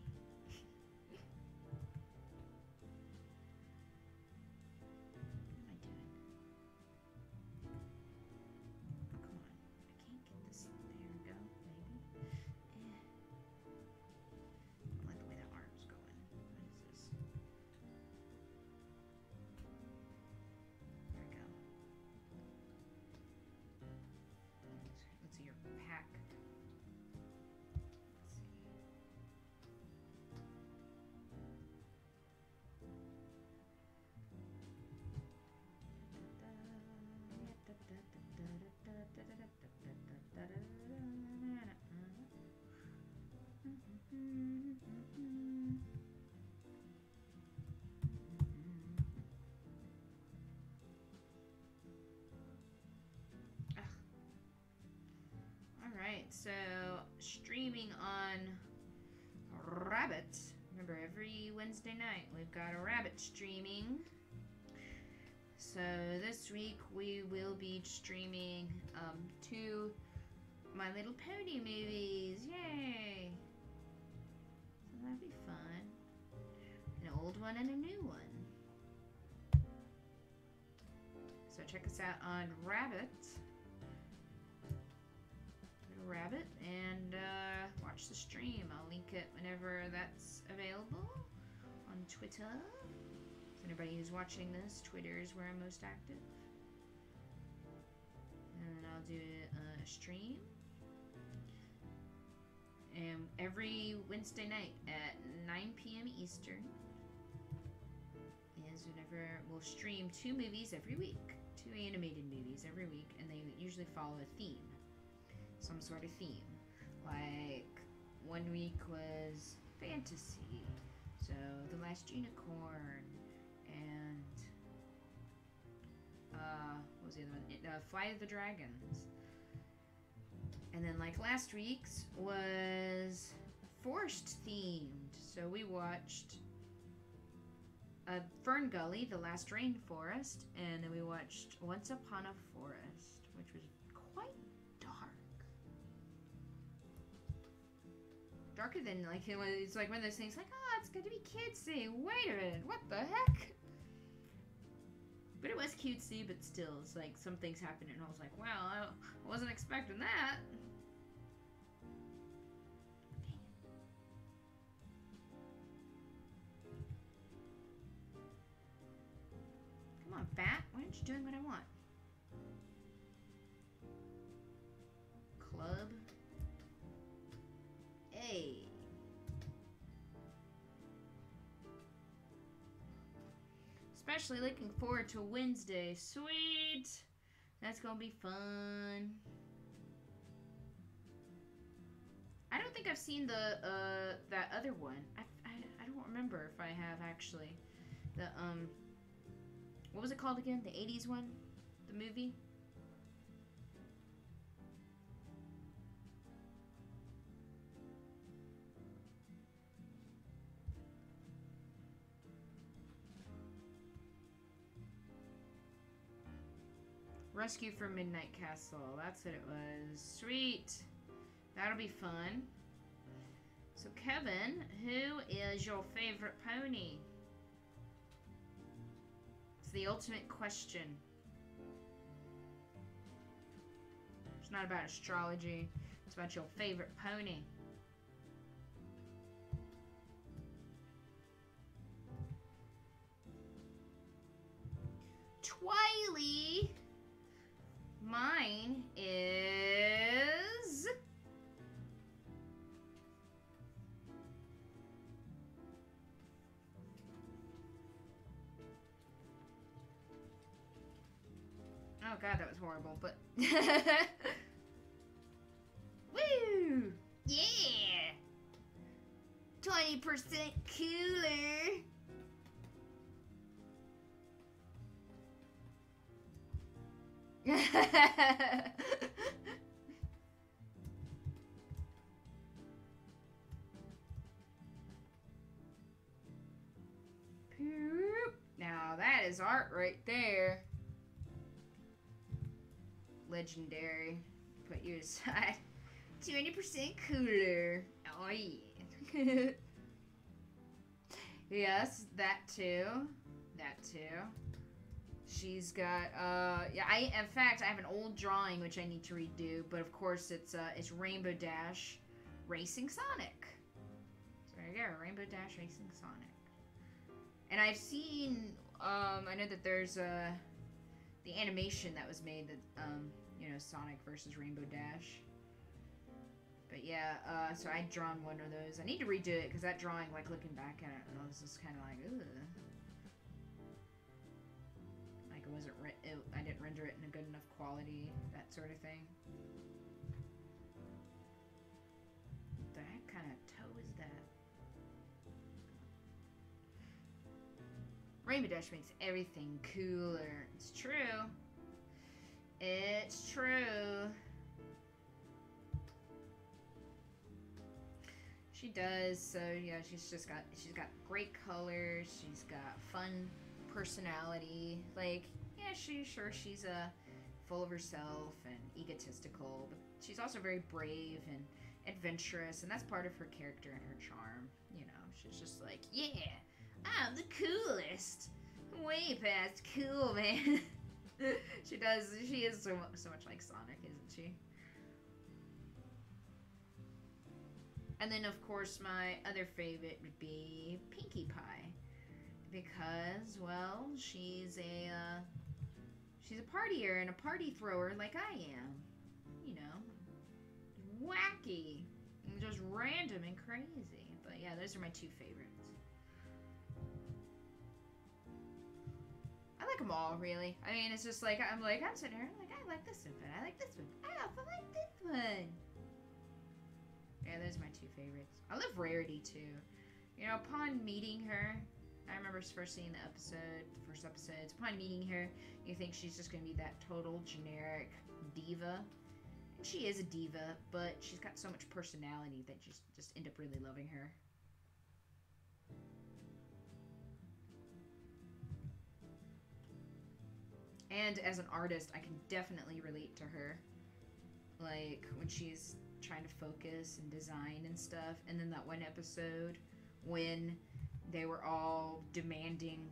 So, streaming on Rabbit. Remember, every Wednesday night we've got a Rabbit streaming. So, this week we will be streaming 2 My Little Pony movies. Yay! So, that'll be fun. An old one and a new one. So, check us out on Rabbit. Rabbit and watch the stream. I'll link it whenever that's available on Twitter. So anybody who's watching this, Twitter is where I'm most active. And I'll do a stream. And every Wednesday night at 9 p.m. Eastern is whenever we'll stream 2 movies every week. 2 animated movies every week, and they usually follow a theme. Some sort of theme. Like, one week was fantasy, so The Last Unicorn, and what was the other one? Flight of the Dragons. And then, like, last week's was forest themed, so we watched Fern Gully, The Last Rainforest, and then we watched Once Upon a Forest, which was quite darker than, like, it's like one of those things like, oh, it's going to be cutesy. Wait a minute, what the heck? But it was cutesy, but still, it's like some things happened, and I was like, wow, I wasn't expecting that. Come on, Fat. Why aren't you doing what I want? Club. Especially looking forward to Wednesday. Sweet! That's gonna be fun. I don't think I've seen the, that other one. I don't remember if I have, actually. The, what was it called again? The 80s one? The movie? Rescue from Midnight Castle. That's what it was. Sweet. That'll be fun. So, Kevin, who is your favorite pony? It's the ultimate question. It's not about astrology. It's about your favorite pony. Twiley. Mine is... Oh god, that was horrible, but... Woo! Yeah! 20% cooler! Now that is art right there. Legendary. Put you aside. 20% cooler. Oh yeah. Yes, that too. That too. She's got, yeah, in fact, I have an old drawing which I need to redo, but of course it's Rainbow Dash Racing Sonic. So there you go, Rainbow Dash Racing Sonic. And I've seen, I know that there's, the animation that was made that, you know, Sonic versus Rainbow Dash. But yeah, so I'd drawn one of those. I need to redo it, because that drawing, like, looking back at it, I was just kind of like, ugh. Like, it wasn't, I didn't render it in a good enough quality, that sort of thing. What the heck kind of toe is that? Rainbow Dash makes everything cooler. It's true. It's true. She does. So yeah, she's got great colors. She's got fun personality. Like, yeah, she's full of herself and egotistical, but she's also very brave and adventurous, and that's part of her character and her charm. You know, she's just like, yeah, I'm the coolest. Way past cool, man. She is so much like Sonic, isn't she? And then, of course, my other favorite would be Pinkie Pie. Because, well, she's a partier and a party thrower like I am. You know, wacky. And just random and crazy. But yeah, those are my two favorites. I like them all, really. I mean, it's just like, I'm sitting here, like, I like this one, but I like this one. I also like this one. Yeah, those are my two favorites. I love Rarity, too. You know, upon meeting her, I remember first seeing the first episodes. Upon meeting her, you think she's just going to be that total generic diva. And she is a diva, but she's got so much personality that you just end up really loving her. And as an artist, I can definitely relate to her. Like, when she's trying to focus and design and stuff. And then that one episode when they were all demanding,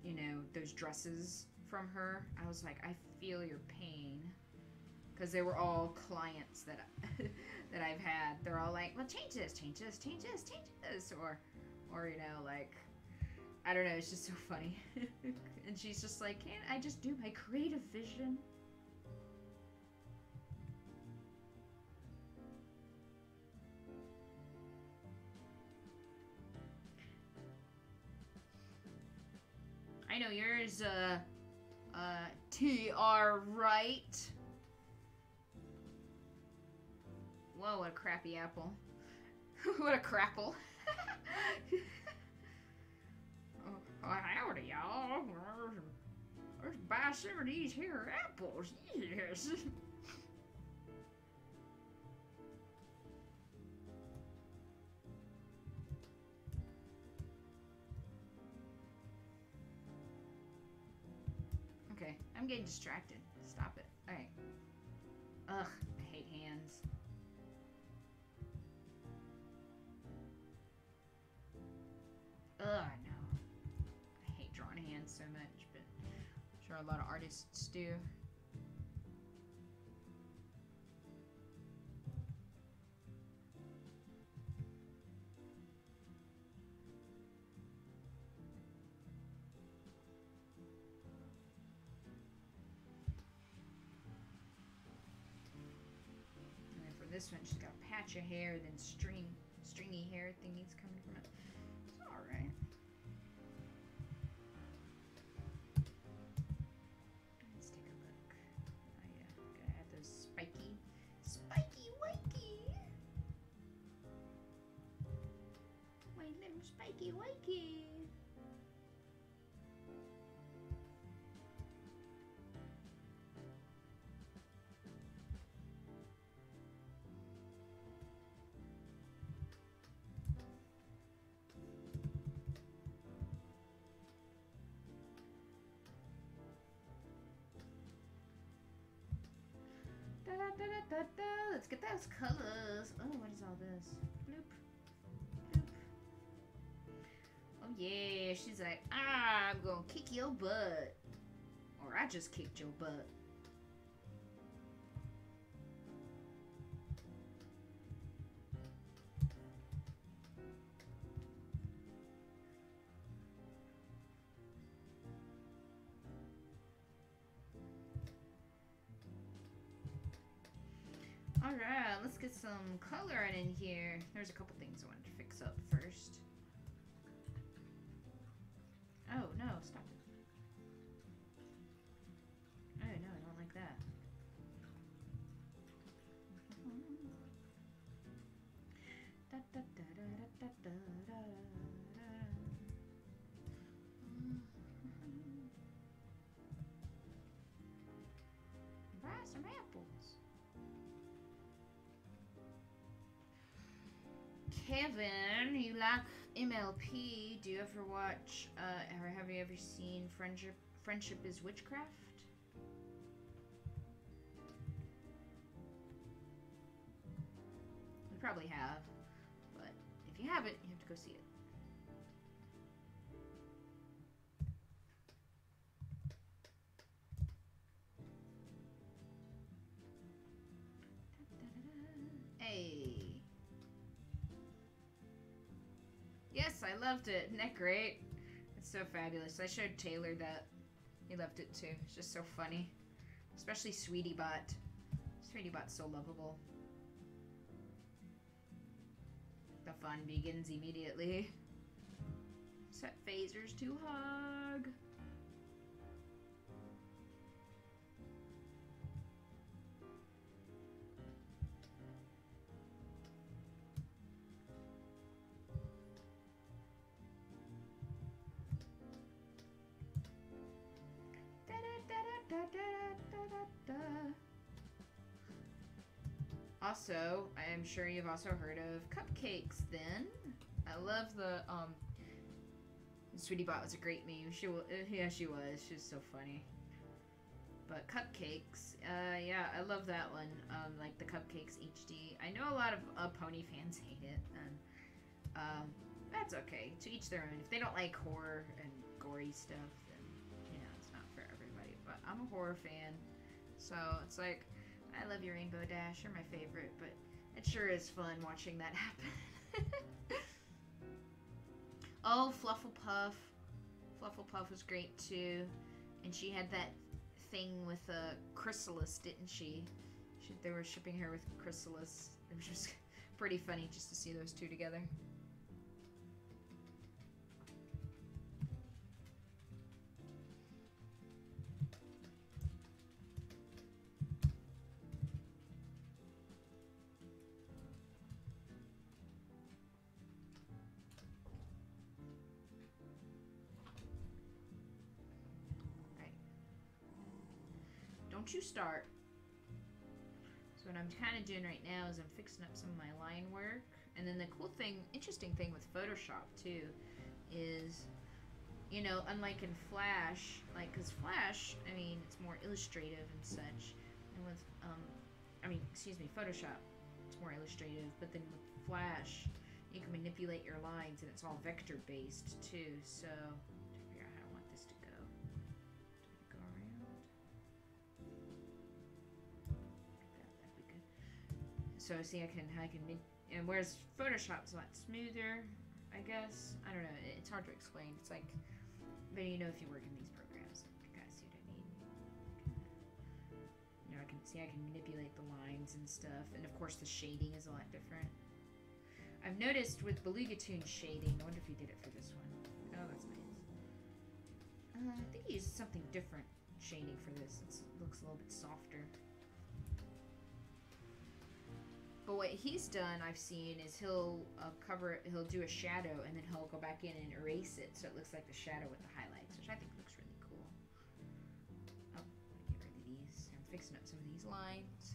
you know, those dresses from her. I was like, I feel your pain. Because they were all clients that that I've had. They're all like, well, change this, change this, change this, change this. Or you know, like, I don't know, it's just so funny. And she's just like, can't I just do my creative vision? I know yours, TR right. Whoa, what a crappy apple. What a crapple. Oh, howdy, y'all. Let's buy some of these here apples. Yes. Okay, I'm getting distracted. Stop it. Alright. Ugh, I hate hands. Ugh, no. I hate drawing hands so much, but I'm sure a lot of artists do. And then for this one, she's got a patch of hair, then stringy hair thingies coming from it. It's alright. Let's take a look. Oh yeah, gotta add those spiky wakey. My little spiky wakey. Da, da, da, da, da, da. Let's get those colors. Oh, what is all this? Bloop. Bloop. Oh yeah, she's like, I'm gonna kick your butt. Or I just kicked your butt. Alright, let's get some coloring in here. There's a couple things I wanted to fix up first. Oh, no, stop it. Oh, no, I don't like that. Da, da, da, da, da, da, da, da. Buy some apples. Kevin, you like MLP? Do you ever watch, or have you ever seen Friendship is Witchcraft? You probably have, but if you haven't, you have to go see it. Hey. Yes, I loved it. Isn't that great? It's so fabulous. I showed Taylor that. He loved it too. It's just so funny. Especially Sweetie Bot. Sweetie Bot's so lovable. The fun begins immediately. Set phasers to hug. Also, I am sure you've also heard of cupcakes then. I love the, Sweetie Bot was a great meme. Yeah, she was. She was so funny. But cupcakes, yeah, I love that one. Like the Cupcakes HD. I know a lot of Pony fans hate it, and, that's okay. To each their own. If they don't like horror and gory stuff, then, you know, it's not for everybody. But I'm a horror fan, so it's like, I love your Rainbow Dash. You're my favorite, but it sure is fun watching that happen. Oh, Flufflepuff. Flufflepuff was great too. And she had that thing with Chrysalis, didn't she? They were shipping her with Chrysalis. It was just pretty funny just to see those two together. don't you start. So what I'm kind of doing right now is I'm fixing up some of my line work. And then the cool thing, interesting thing with Photoshop too, is, you know, unlike in Flash, like, because Flash, I mean, it's more illustrative and such. And with, Photoshop, it's more illustrative. But then with Flash, you can manipulate your lines, and it's all vector based too. So, to figure out how I want this to go. Go around. That'd be good. So see, and whereas Photoshop's a lot smoother, I guess. I don't know. It's hard to explain. It's like, but you know, if you work in these programs, you kind of see what I mean. You know, I can manipulate the lines and stuff, and of course the shading is a lot different. I've noticed with BelugaToons shading. I wonder if he did it for this one. Oh, that's nice. I think he used something different shading for this. It looks a little bit softer. But what he's done, I've seen, is he'll he'll do a shadow, and then he'll go back in and erase it, so it looks like the shadow with the highlights, which I think looks really cool. Oh, let me get rid of these. I'm fixing up some of these lines.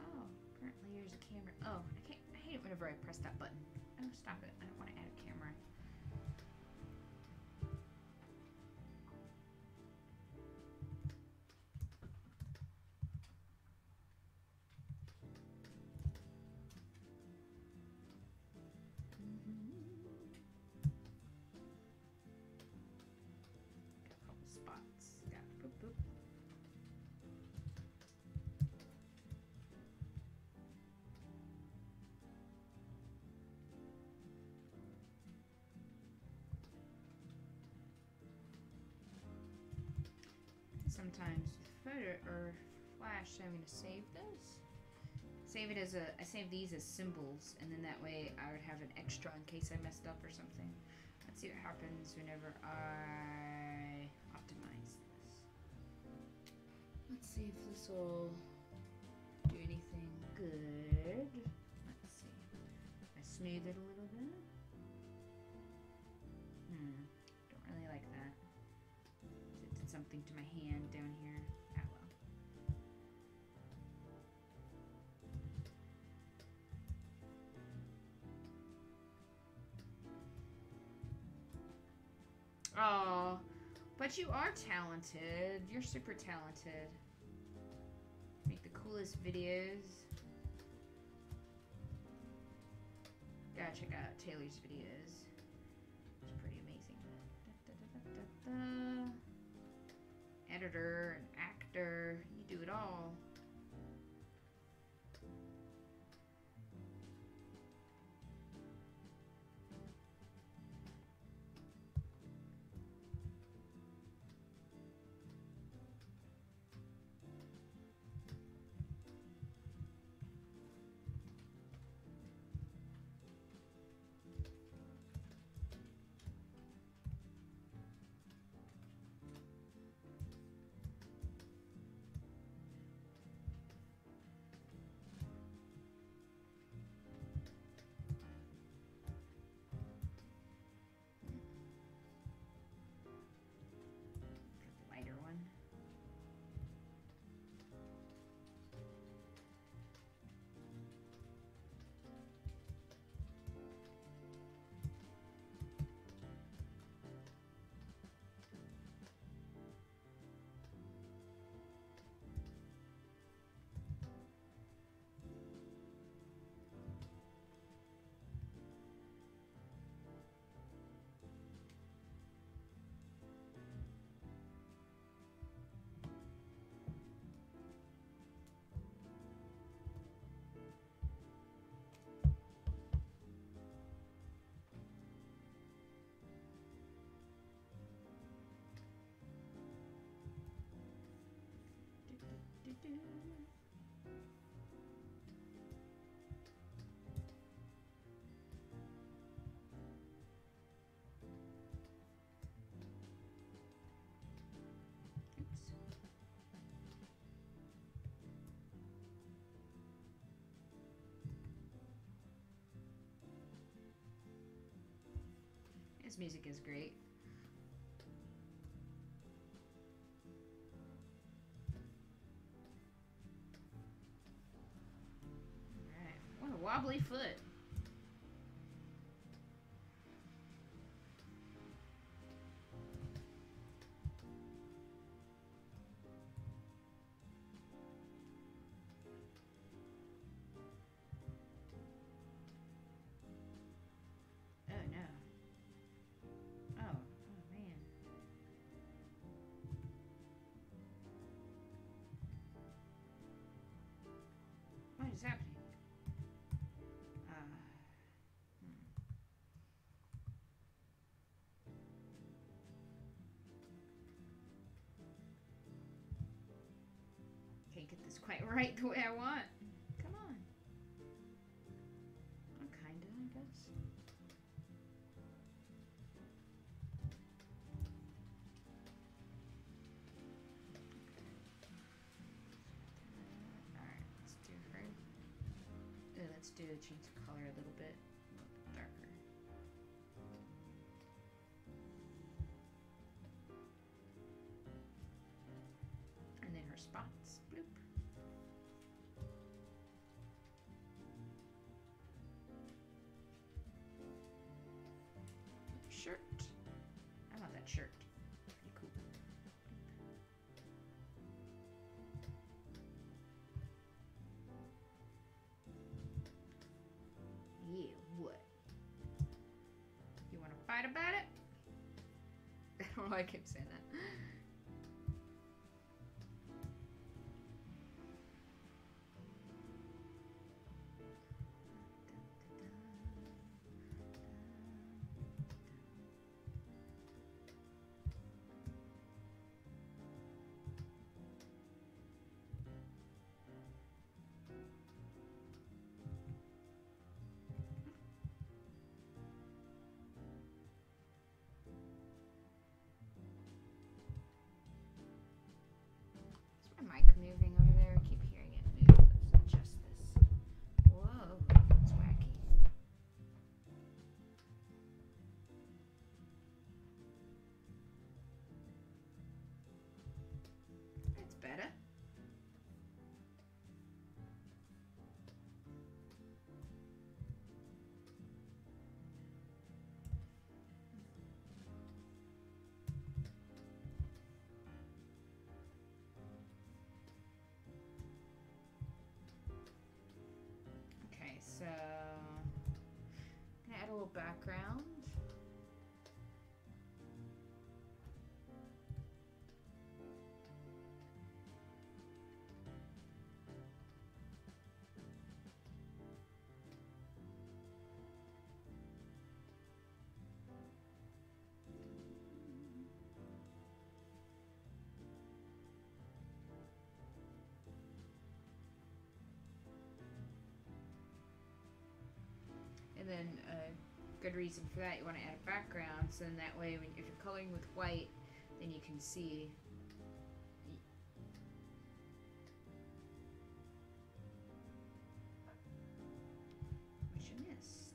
Oh, apparently here's a camera. Oh, I hate it whenever I press that button. Oh, stop it. I don't want to add a camera. Got a couple spots. Got boop boop. Sometimes with Flash, I'm going to save this. I save these as symbols, and then that way I would have an extra in case I messed up or something. Let's see what happens whenever I optimize this. Let's see if this will do anything good. Let's see. I smooth it a little bit. Don't really like that. It did something to my hand down here. Ah, well. Oh, but you are talented. You're super talented. Make the coolest videos. Gotta check out Taylor's videos. It's pretty amazing. Editor and actor, you do it all. This music is great. Alright, what a wobbly foot. What is happening? Can't get this quite right the way I want. Come on. Well, kinda, I guess. Let's do change the color a little bit darker. And then her spots. Bloop. Shirt. I love that shirt. Pretty cool. Yeah, what? You want to fight about it? I don't know why I keep saying that. Mic moving over there. I keep hearing it move. Let's adjust this. Whoa, it's wacky. That's better. So, I'm gonna add a little background. And then a good reason for that, you want to add a background, so then that way, if you're coloring with white, then you can see. Which you missed.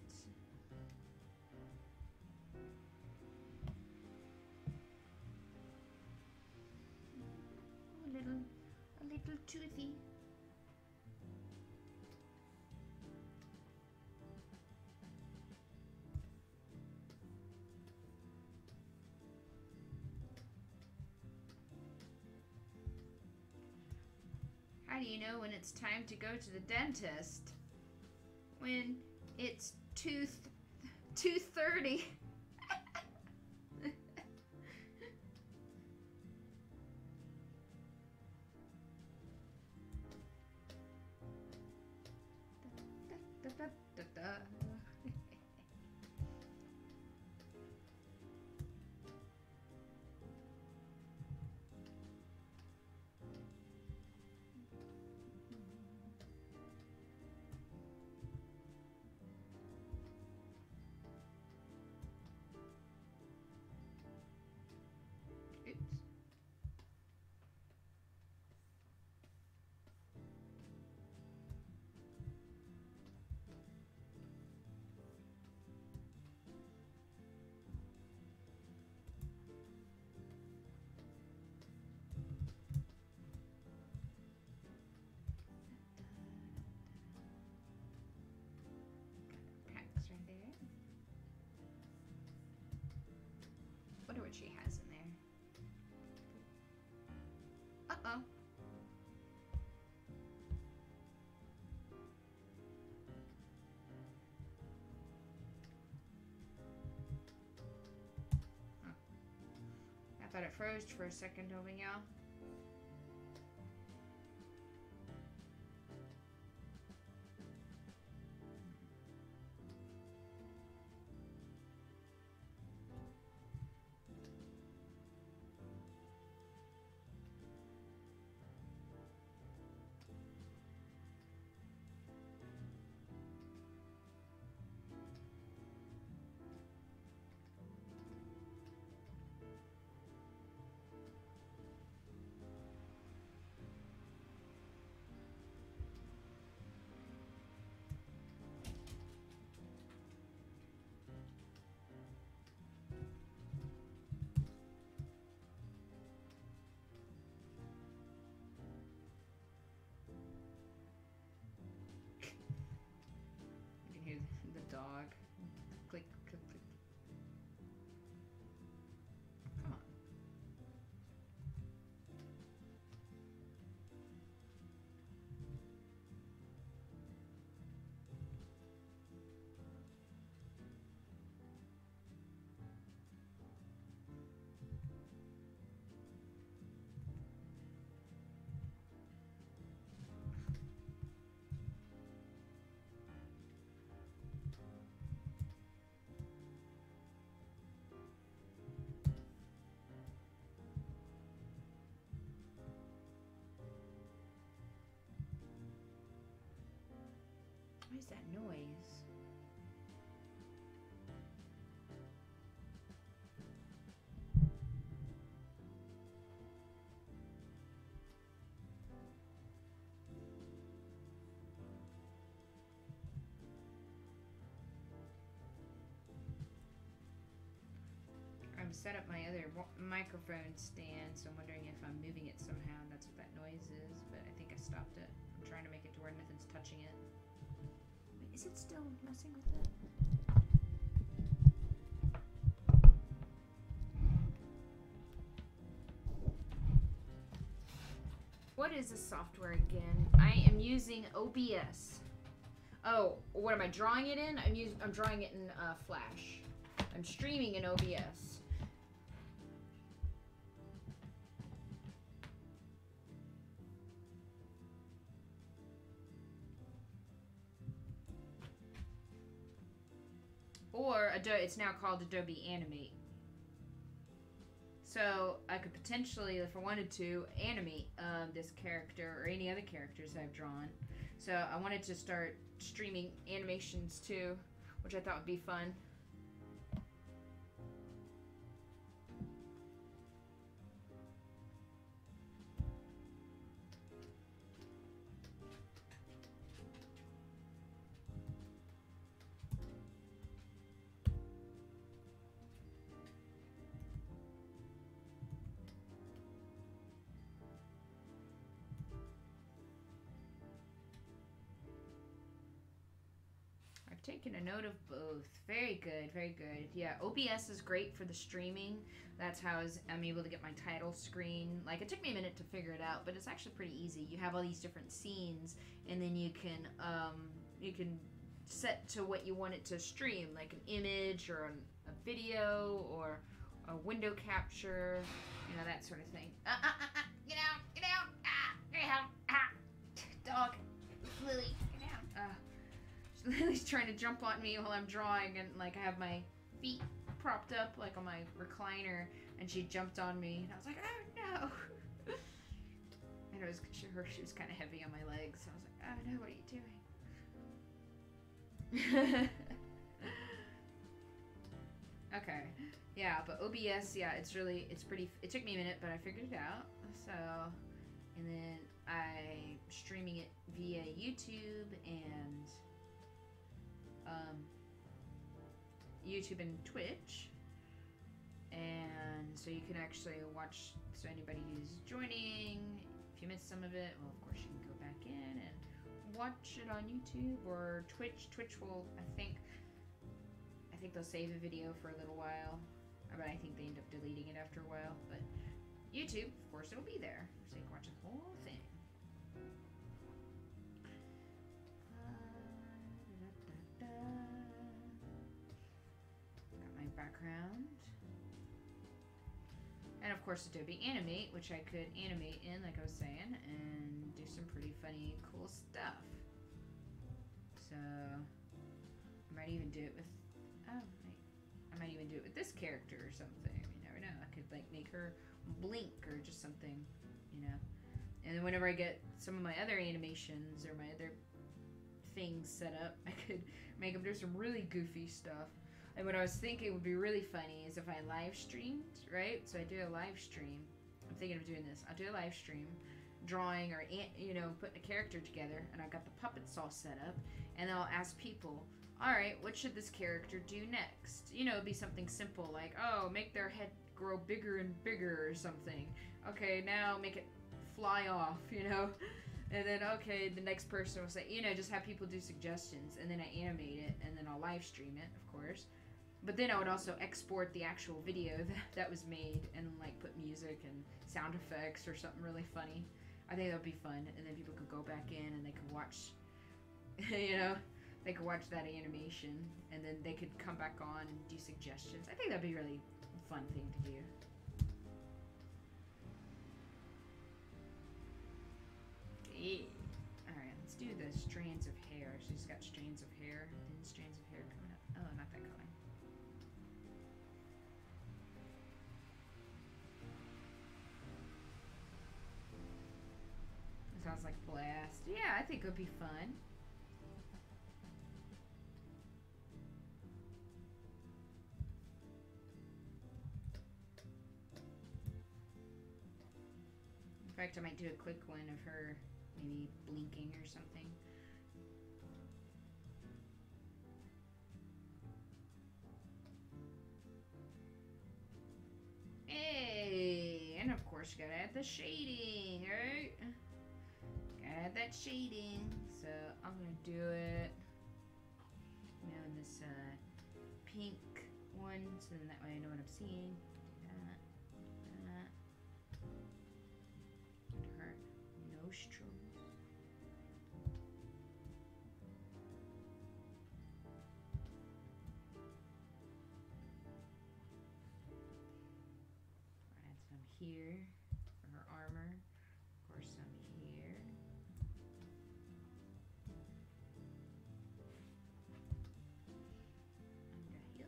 A little toothy. How do you know when it's time to go to the dentist? When it's 2:30. thought it froze for a second over here. Dog. Click, click, click. Come on. What is that noise? I've set up my other microphone stand, so I'm wondering if I'm moving it somehow. That's what that noise is, but I think I stopped it. I'm trying to make it to where nothing's touching it. Is it still messing with it? What is this software again? I am using OBS. Oh, what am I drawing it in? I'm drawing it in Flash. I'm streaming in OBS. Or it's now called Adobe Animate. So I could potentially, if I wanted to, animate this character or any other characters I've drawn. So I wanted to start streaming animations too, which I thought would be fun. Taking a note of both. Very good, very good. Yeah, OBS is great for the streaming. That's how I'm able to get my title screen. Like, it took me a minute to figure it out, but it's actually pretty easy. You have all these different scenes, and then you can set to what you want it to stream, like an image or a video or a window capture, you know, that sort of thing. Get out, get out, get out, dog, Lily, get out. Lily's trying to jump on me while I'm drawing, and like I have my feet propped up like on my recliner, and she jumped on me, and I was like, oh no. And it was she was kind of heavy on my legs, so I was like, oh no, what are you doing? Okay, yeah, but OBS, yeah, it's pretty. It took me a minute, but I figured it out. So, and then I'm streaming it via YouTube and YouTube and Twitch, and so you can actually watch. So anybody who's joining, if you missed some of it, well, of course you can go back in and watch it on YouTube or Twitch. Twitch will, I think they'll save a video for a little while, but I think they end up deleting it after a while. But YouTube, of course, it'll be there, so you can watch the whole thing. Got my background. And of of course, Adobe Animate, which I could animate in, like I was saying, and do some pretty funny, cool stuff. So, I might even do it with, I might even do it with this character or something. You never know. I could, like, make her blink or just something, you know. And then whenever I get some of my other animations or my other things set up, I could make them do some really goofy stuff. And what I was thinking would be really funny is if I live streamed, right? So I do a live stream. I'm thinking of doing this. I'll do a live stream, drawing or, you know, putting a character together, and I've got the puppets all set up, and I'll ask people, all right, what should this character do next? You know, it'd be something simple like, oh, make their head grow bigger and bigger or something. Okay, now make it fly off, you know? And then, okay, the next person will say, you know, just have people do suggestions, and then I animate it, and then I'll live stream it, of course. But then I would also export the actual video that was made and, like, put music and sound effects or something really funny. I think that would be fun, and then people could go back in and they could watch, you know, they could watch that animation, and then they could come back on and do suggestions. I think that'd be a really fun thing to do. Yeah. Alright, let's do the strands of hair. She's got strands of hair, thin strands of hair coming up. Oh, not that color. It sounds like blast. Yeah, I think it would be fun. In fact, I might do a quick one of her maybe blinking or something. Hey! And of course you gotta add the shading, right? Gotta add that shading. So I'm gonna do it, you know, in this pink one, so then that way I know what I'm seeing. Her nostril. Add some here for her armor. Of course, some here. Under here.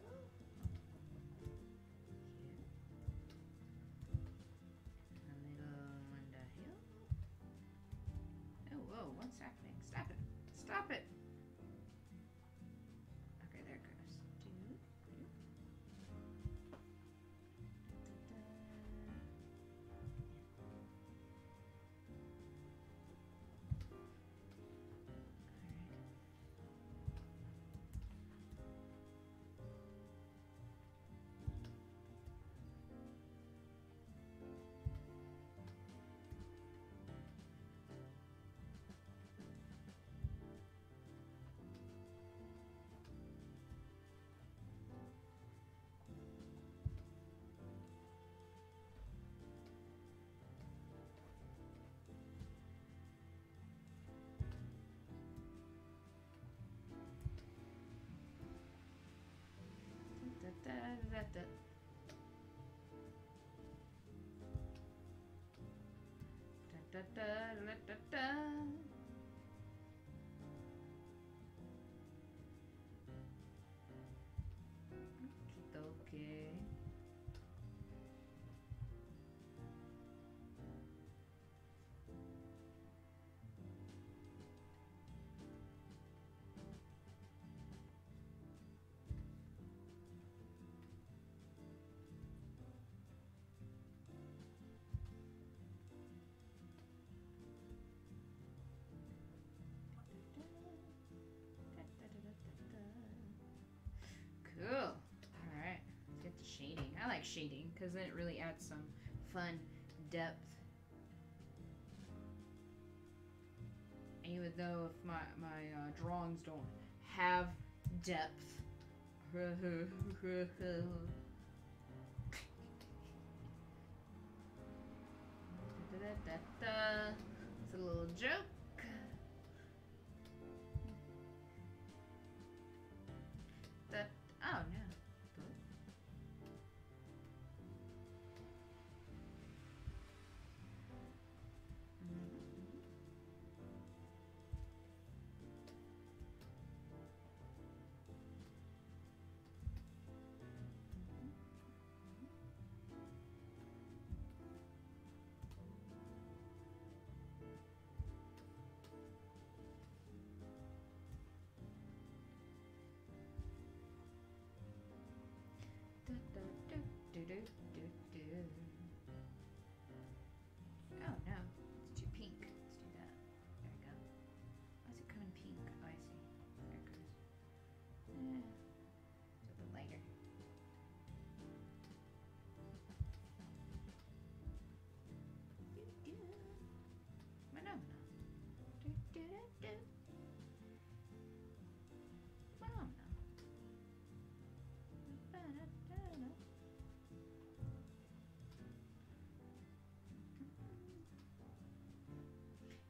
Whoa, what's happening? Stop it. Stop it. Okay, there it goes. Okay. Cool. Alright. Let's get the shading. I like shading because then it really adds some fun depth. And even though if my drawings don't have depth. It's a little joke. Oh no.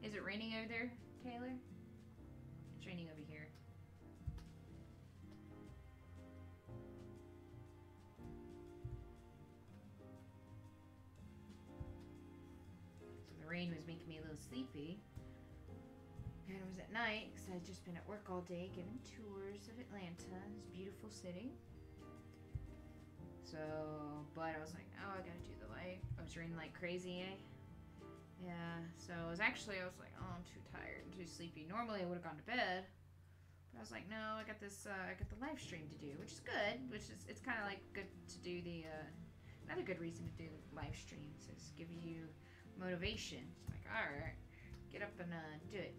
Is it raining over there, Taylor? It's raining over here. So the rain was making me a little sleepy. And it was at night because I'd just been at work all day giving tours of Atlanta, this beautiful city. So, but I was like, oh, I gotta do the light. I was raining like crazy, eh? Yeah, so I was like, oh, I'm too tired and too sleepy. Normally I would have gone to bed, but I was like, no, I got the live stream to do, which is good, it's kind of like good to do the, another good reason to do the live streams is give you motivation. It's like, alright, get up and do it.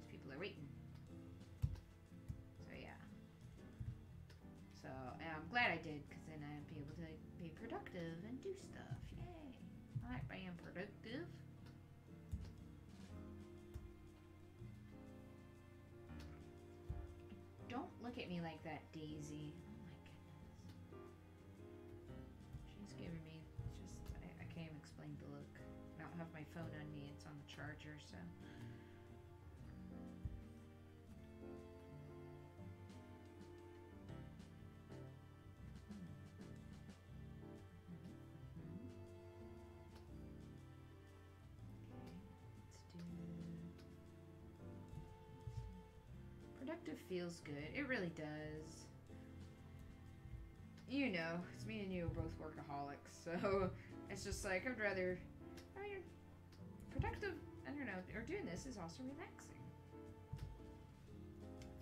People are waiting. So yeah. So, and I'm glad I did, because then I'd be able to be productive and do stuff. Yay. I like being productive. Don't look at me like that, Daisy. Oh my goodness. She's giving me just, I can't even explain the look. I don't have my phone on me, it's on the charger, so. Productive feels good. It really does. You know, it's me and you are both workaholics, so it's just like I'd rather, I mean, productive, I don't know, or doing this is also relaxing.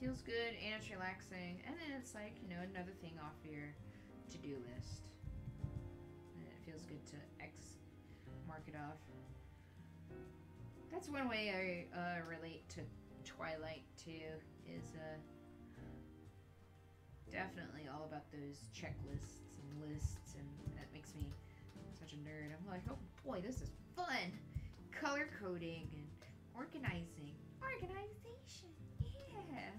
Feels good and it's relaxing, and then it's like, you know, another thing off your to-do list. And it feels good to mark it off. That's one way I relate to Twilight too, is definitely all about those checklists and lists, and that makes me such a nerd. I'm like, oh boy, this is fun! Color coding and organizing. Organization! Yeah!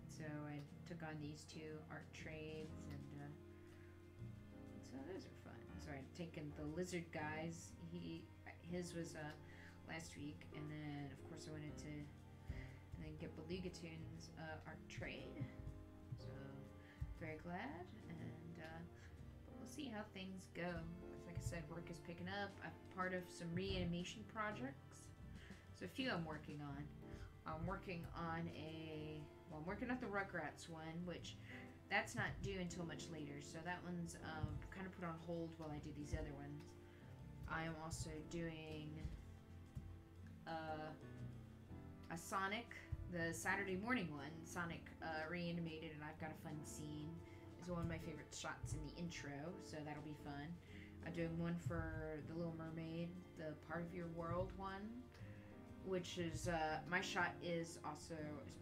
So I took on these two art trades, and so those are fun. So I've taken the Lizard guys. His was last week, and then of course I wanted to get BelugaToons art trade. So very glad, and but we'll see how things go. Like I said, work is picking up. I'm part of some reanimation projects. So a few I'm working on. I'm working on I'm working on the Rugrats one, which that's not due until much later, so that one's kind of put on hold while I do these other ones. I am also doing a Sonic, the Saturday morning one, Sonic reanimated, and I've got a fun scene. It's one of my favorite shots in the intro, so that'll be fun. I'm doing one for The Little Mermaid, the Part of Your World one, which is my shot is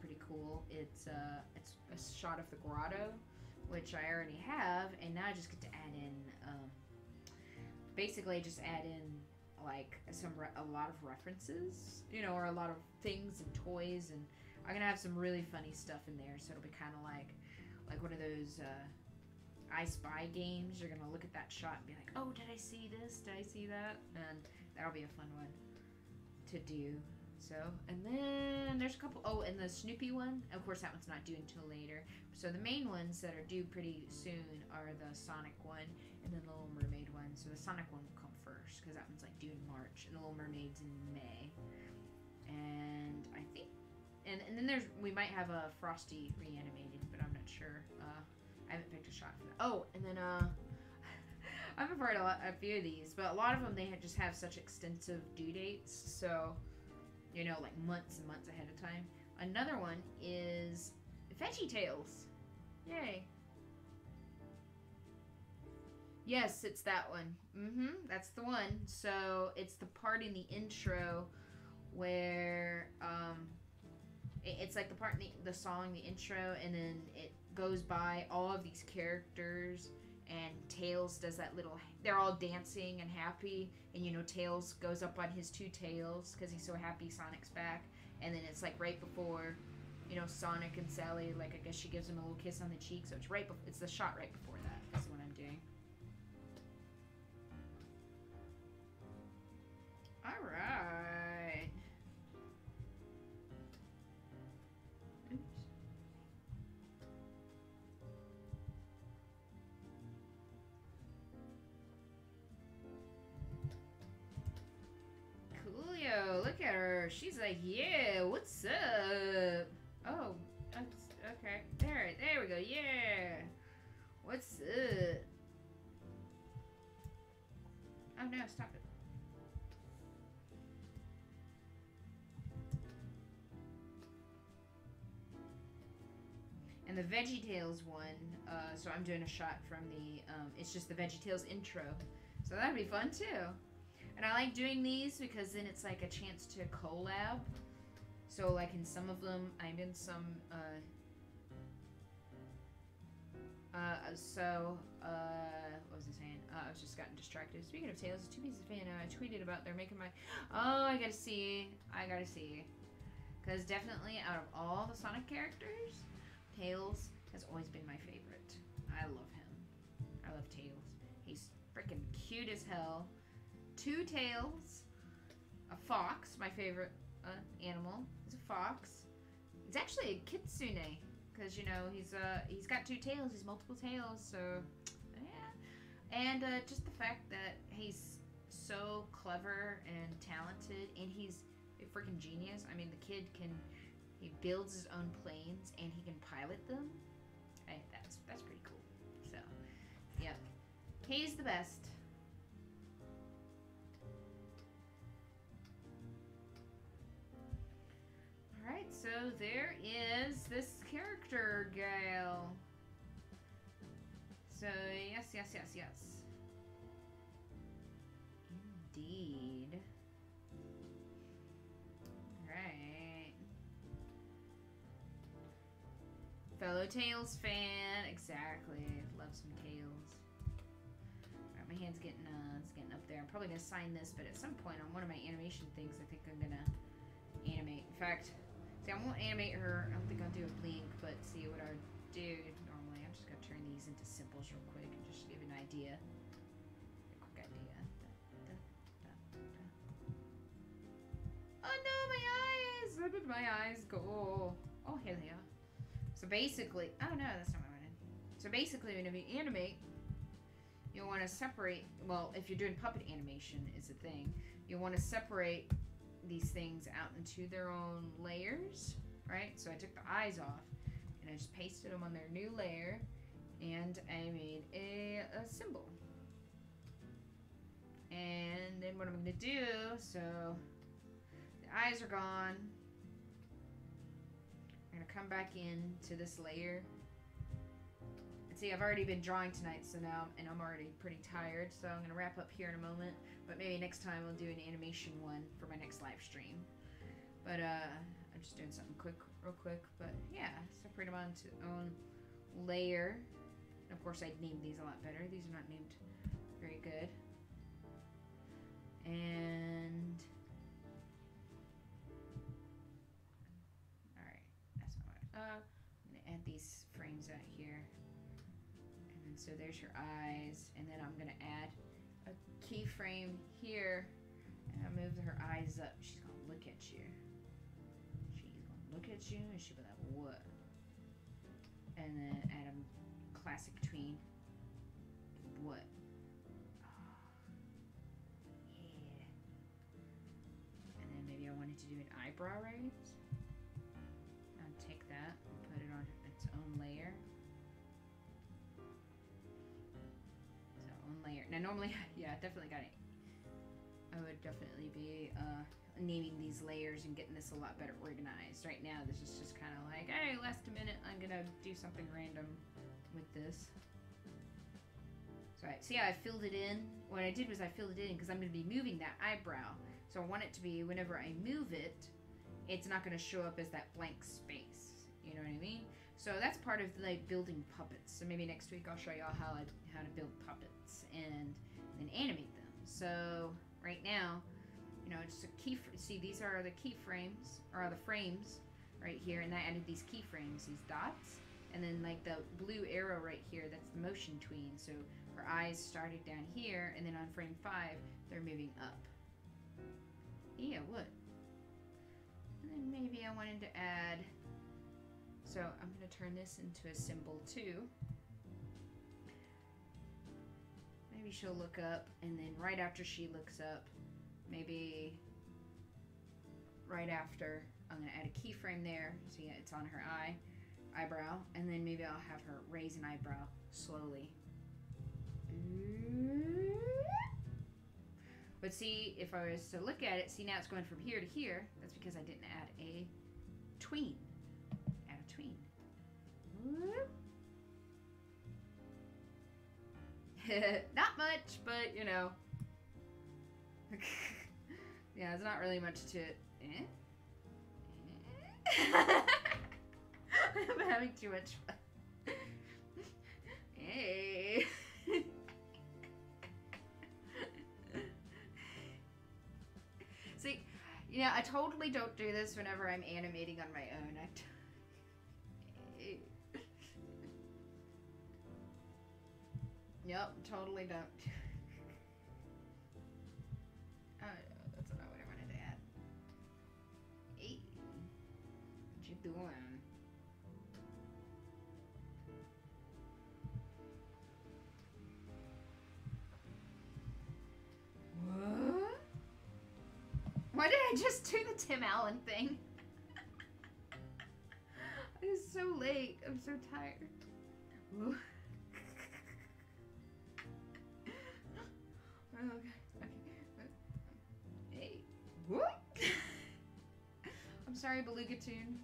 pretty cool. It's a shot of the grotto, which I already have, and now I just get to add in basically I just add in like a lot of references, you know, or a lot of things and toys, and I'm gonna have some really funny stuff in there, so it'll be kind of like one of those I Spy games. You're gonna look at that shot and be like, oh, did I see this? Did I see that? And that'll be a fun one to do. So, and then there's a couple, oh, and the Snoopy one, of course that one's not due until later. So the main ones that are due pretty soon are the Sonic one and then the Little Mermaid one. So the Sonic one will come first, because that one's like due in March, and the Little Mermaid's in May. And I think, and then we might have a Frosty reanimated, but I'm not sure. I haven't picked a shot for that. Oh, and then I'm a part of a few of these, but a lot of them they just have such extensive due dates, so you know, like months and months ahead of time. Another one is VeggieTales. Yay. Yes, it's that one. That's the one. So it's the part in the intro where It's like the part in the song, the intro, and then it goes by all of these characters, and Tails does that little, they're all dancing and happy, and you know Tails goes up on his two tails because he's so happy Sonic's back, and then it's like right before, you know, Sonic and Sally, like I guess she gives him a little kiss on the cheek, so it's right before, it's the shot right before that. That's what I'm doing. All right. Oops. Coolio, look at her. She's like, yeah, what's up? Oh, okay. There we go. Yeah. What's up? Oh no, stop it. And the VeggieTales one, so I'm doing a shot from the, it's just the VeggieTales intro. So that'd be fun too. And I like doing these because then it's like a chance to collab. So like in some of them, I'm in some, what was I saying? I was just gotten distracted. Speaking of Tails, 2 pieces of fan, I tweeted about they're making my, oh, I gotta see. Because definitely out of all the Sonic characters, Tails has always been my favorite. I love him. I love Tails. He's freaking cute as hell. 2 tails. A fox, my favorite animal. He's a fox. It's actually a Kitsune. Because, you know, he's got 2 tails. He's multiple tails. So, yeah. And just the fact that he's so clever and talented. And he's a freaking genius. I mean, the kid he builds his own planes and he can pilot them. That's pretty cool. So, yep. He's the best. Alright, so there is this character gal. So, yes. Indeed. Alright. Fellow Tails fan, exactly. Love some Tails. Alright, my hand's getting it's getting up there. I'm probably gonna sign this, but at some point on one of my animation things, I think I'm gonna animate. In fact, see, I won't animate her. I don't think I'll do a blink, but see what I do normally. I'm just gonna turn these into simples real quick and just give an idea. A quick idea. Oh no, my eyes! Where did my eyes go? Oh, hell yeah. So basically, oh no, that's not what I wanted. So basically, when you animate, you'll want to separate, well, if you're doing puppet animation is a thing, you'll want to separate these things out into their own layers, right? So I took the eyes off and I just pasted them on their new layer and I made a symbol. And then what I'm going to do, so the eyes are gone. I'm going to come back into this layer. And see, I've already been drawing tonight, so now, and I'm already pretty tired, so I'm going to wrap up here in a moment. But maybe next time I'll do an animation one for my next live stream. But I'm just doing something real quick. But yeah, separate them onto their own layer. And of course, I'd name these a lot better. These are not named very good. And all right, that's not what. I'm gonna add these frames out here. And then so there's your eyes, and then I'm gonna add a keyframe here, and I move her eyes up. She's gonna look at you. She's gonna look at you, and she'll be like, "What?" And then add a classic tween. What? Oh, yeah. And then maybe I wanted to do an eyebrow raise. I'll take that and put it on its own layer. Layer. Now normally, yeah, definitely got it. I would definitely be naming these layers and getting this a lot better organized. Right now, this is just kind of like, hey, last minute, I'm gonna do something random with this. So see how I filled it in? What I did was I filled it in because I'm gonna be moving that eyebrow. So I want it to be, whenever I move it, it's not going to show up as that blank space. You know what I mean? So that's part of like building puppets. So maybe next week I'll show y'all how to build puppets and then animate them. So right now, you know, just a see, these are the keyframes, or the frames right here, and I added these keyframes, these dots, and then like the blue arrow right here, that's the motion tween. So her eyes started down here, and then on frame 5, they're moving up. Yeah, what? And then maybe I wanted to add, so I'm going to turn this into a symbol too. Maybe she'll look up, and then right after she looks up, maybe right after, I'm going to add a keyframe there. So yeah, it's on her eyebrow, and then maybe I'll have her raise an eyebrow slowly. But see, if I was to look at it, see now it's going from here to here. That's because I didn't add a tween. Add a tween. Not much, but you know. Yeah, there's not really much to it. I'm having too much fun. Hey. See, you know, I totally don't do this whenever I'm animating on my own. Yep, totally don't. Oh, that's not what I wanted to add. Hey, what you doing? What? Why did I just do the Tim Allen thing? It is so late. I'm so tired. Ooh. Okay. Hey. Whoop. I'm sorry, BelugaToons.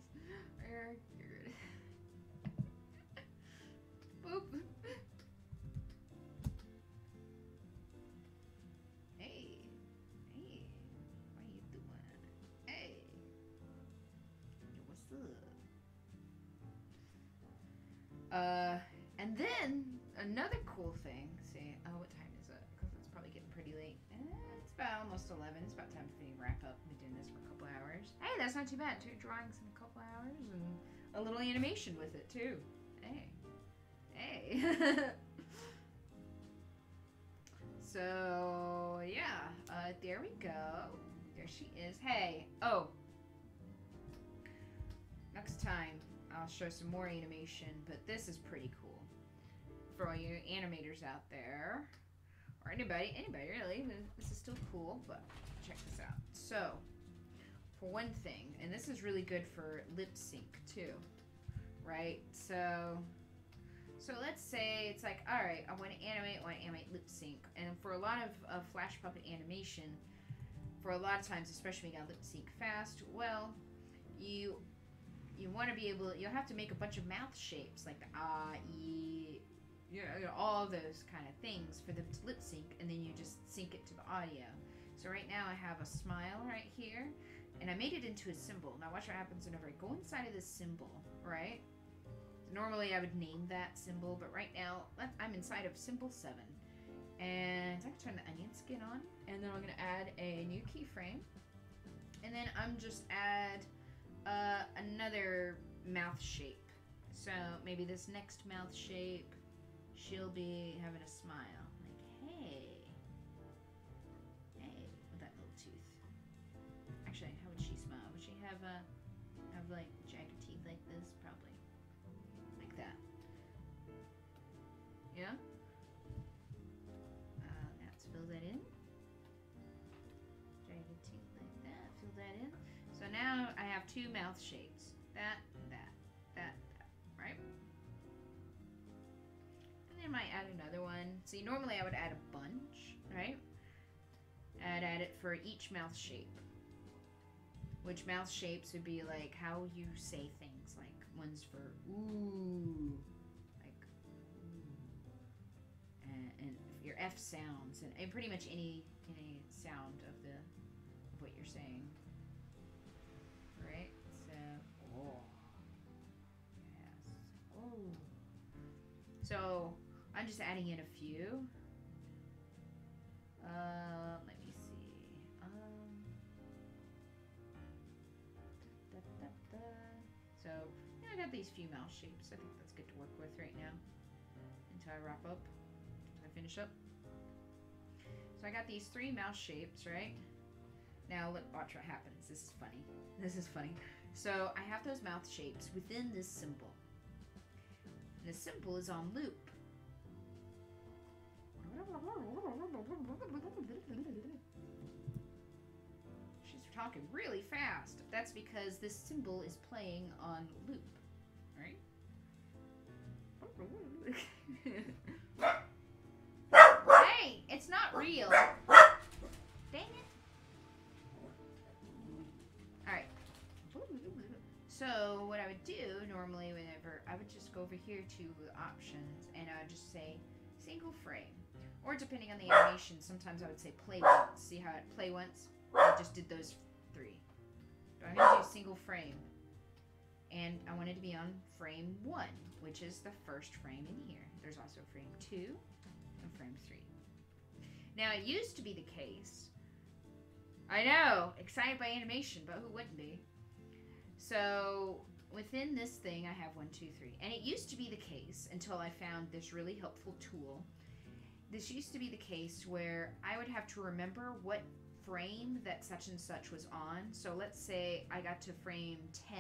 Boop. Hey. Hey. What you doing? Hey. What's up? And then another cool thing. See, oh, what time is it? Because it's probably getting pretty late. It's about almost 11. It's about time for me to wrap up. I've been doing this for a couple hours. Hey, that's not too bad. 2 drawings in a couple hours and a little animation with it too. Hey. Hey. So, yeah. There we go. There she is. Hey. Oh. Next time, I'll show some more animation, but this is pretty cool. For all you animators out there, or anybody really, this is still cool, but check this out. So, for one thing, and this is really good for lip sync too, right? So let's say it's like, all right, I want to animate lip sync, and for a lot of Flash Puppet animation, for a lot of times, especially when you got lip sync fast, well, you want to be able, you'll have to make a bunch of mouth shapes, like the ah, e, you know, all those kind of things for them to lip sync, and then you just sync it to the audio. So right now I have a smile right here, and I made it into a symbol. Now watch what happens whenever I go inside of this symbol, right? Normally I would name that symbol, but right now I'm inside of symbol 7. And I'm going to turn the onion skin on, and then I'm going to add a new keyframe, and then I'm just add another mouth shape. So maybe this next mouth shape, she'll be having a smile, like hey, with that little tooth. Actually, how would she smile? Would she have like jagged teeth like this? Probably like that. Yeah. Let's fill that in. Jagged teeth like that. Fill that in. So now I have 2 mouth shapes. That, right? And then I might add another one. See, normally I would add a bunch, right? I'd add it for each mouth shape. Which mouth shapes would be like how you say things. Like one's for ooh, like ooh. And your F sounds, and pretty much any sound of what you're saying. So I'm just adding in a few. Let me see. So yeah, I got these few mouse shapes. I think that's good to work with right now until I wrap up, until I finish up. So I got these 3 mouse shapes, right? Now watch what happens. This is funny. This is funny. So I have those mouth shapes within this symbol. And the symbol is on loop. She's talking really fast. That's because this symbol is playing on loop, right? Hey, it's not real. Dang it. Alright. So what I would do normally whenever, I would just go over here to options and I would just say single frame. Or depending on the animation, sometimes I would say play once. See how it play once? I just did those 3. But I'm going to do single frame. And I want it to be on frame 1, which is the first frame in here. There's also frame 2 and frame 3. Now it used to be the case. I know, excited by animation, but who wouldn't be? So within this thing I have 1, 2, 3. And it used to be the case until I found this really helpful tool. This used to be the case where I would have to remember what frame that such and such was on. So let's say I got to frame 10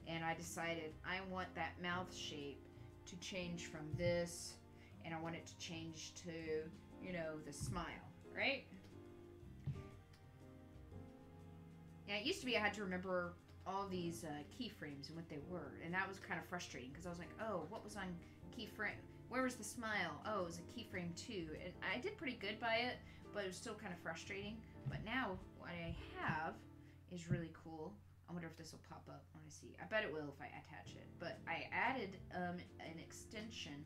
and I decided I want that mouth shape to change from this and I want it to change to, you know, the smile, right? Now it used to be I had to remember all these keyframes and what they were, and that was kind of frustrating because I was like, oh, what was on keyframe? Where was the smile? Oh, it was a keyframe 2, and I did pretty good by it, but it was still kind of frustrating. But now what I have is really cool. I wonder if this will pop up when I see. I bet it will if I attach it. But I added an extension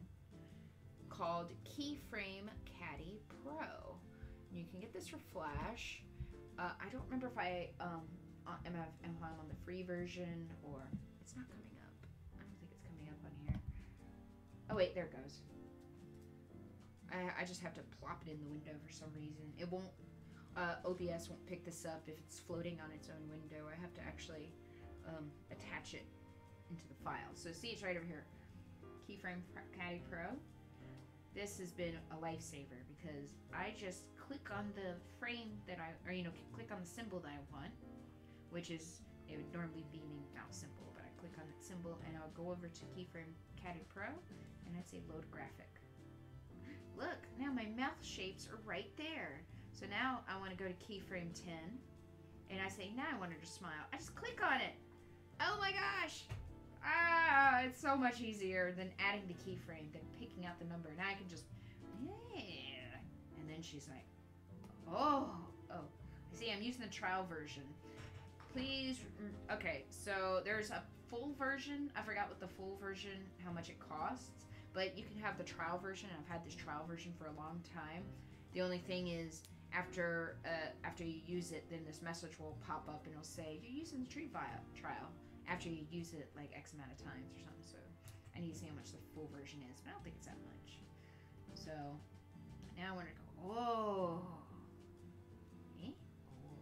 called Keyframe Caddy Pro. You can get this for Flash. I don't remember if I am on the free version or it's not coming up. I don't think it's coming up on here. Oh wait, there it goes. I just have to plop it in the window for some reason. It won't, OBS won't pick this up if it's floating on its own window. I have to actually attach it into the file. So see, it's right over here. Keyframe Caddy Pro. This has been a lifesaver because I just click on the frame that click on the symbol that I want, which is, it would normally be named mouse symbol, but I click on that symbol and I'll go over to Keyframe Caddy Pro and I'd say load graphic. Look, now my mouth shapes are right there. So now I want to go to keyframe 10 and I say, now I want her to smile. I just click on it. Oh my gosh. Ah, it's so much easier than adding the keyframe, than picking out the number. Now I can just, yeah. And then she's like, oh. See, I'm using the trial version. Please, okay, so there's a full version. I forgot what the full version, how much it costs. But you can have the trial version. I've had this trial version for a long time. The only thing is, after you use it, then this message will pop up and it'll say, you're using the trial after you use it like X amount of times or something. So I need to see how much the full version is, but I don't think it's that much. So now I want to go, whoa. Eh? Oh.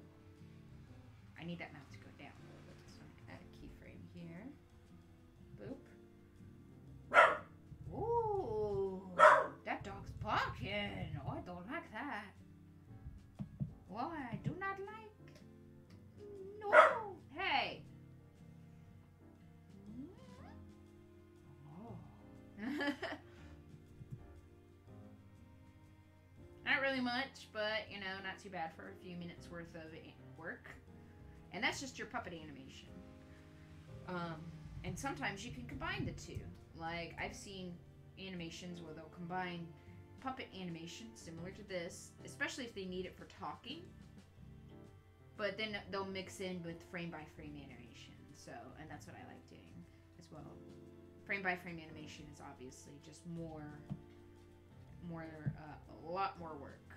I need that mouth to go down a little bit. So I'm going to add a keyframe here. Boop. Ooh, that dog's barking. Oh, I don't like that. Well, I do not like. No. Hey. Oh. Not really much, but you know, not too bad for a few minutes worth of work. And that's just your puppet animation. And sometimes you can combine the two. Like, I've seen animations where they'll combine puppet animation similar to this, especially if they need it for talking, but then they'll mix in with frame-by-frame animation. So, and that's what I like doing as well. Frame-by-frame animation is obviously just a lot more work.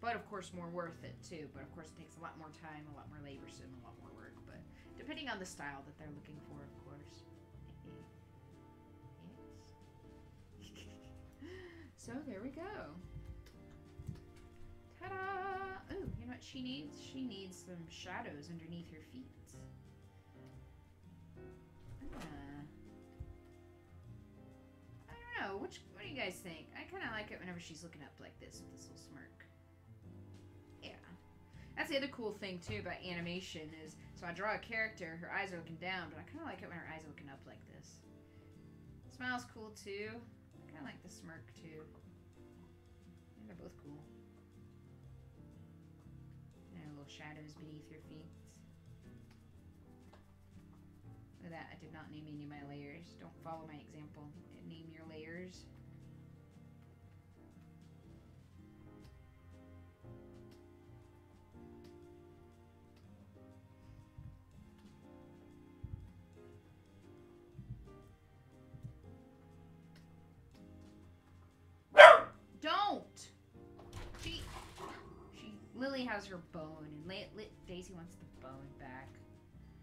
But of course more worth it too. But of course it takes a lot more time, a lot more labor, and a lot more work. But depending on the style that they're looking for, of course. go. Ta-da! Oh, you know what she needs? She needs some shadows underneath her feet. I don't know. What do you guys think? I kind of like it whenever she's looking up like this with this little smirk. Yeah. That's the other cool thing, too, about animation is, so I draw a character, her eyes are looking down, but I kind of like it when her eyes are looking up like this. Smile's cool, too. I kind of like the smirk, too. And they're both cool. And little shadows beneath your feet. Look at that. I did not name any of my layers. Don't follow my example. Name your layers. Don't! Lily has her bone, and Daisy wants the bone back.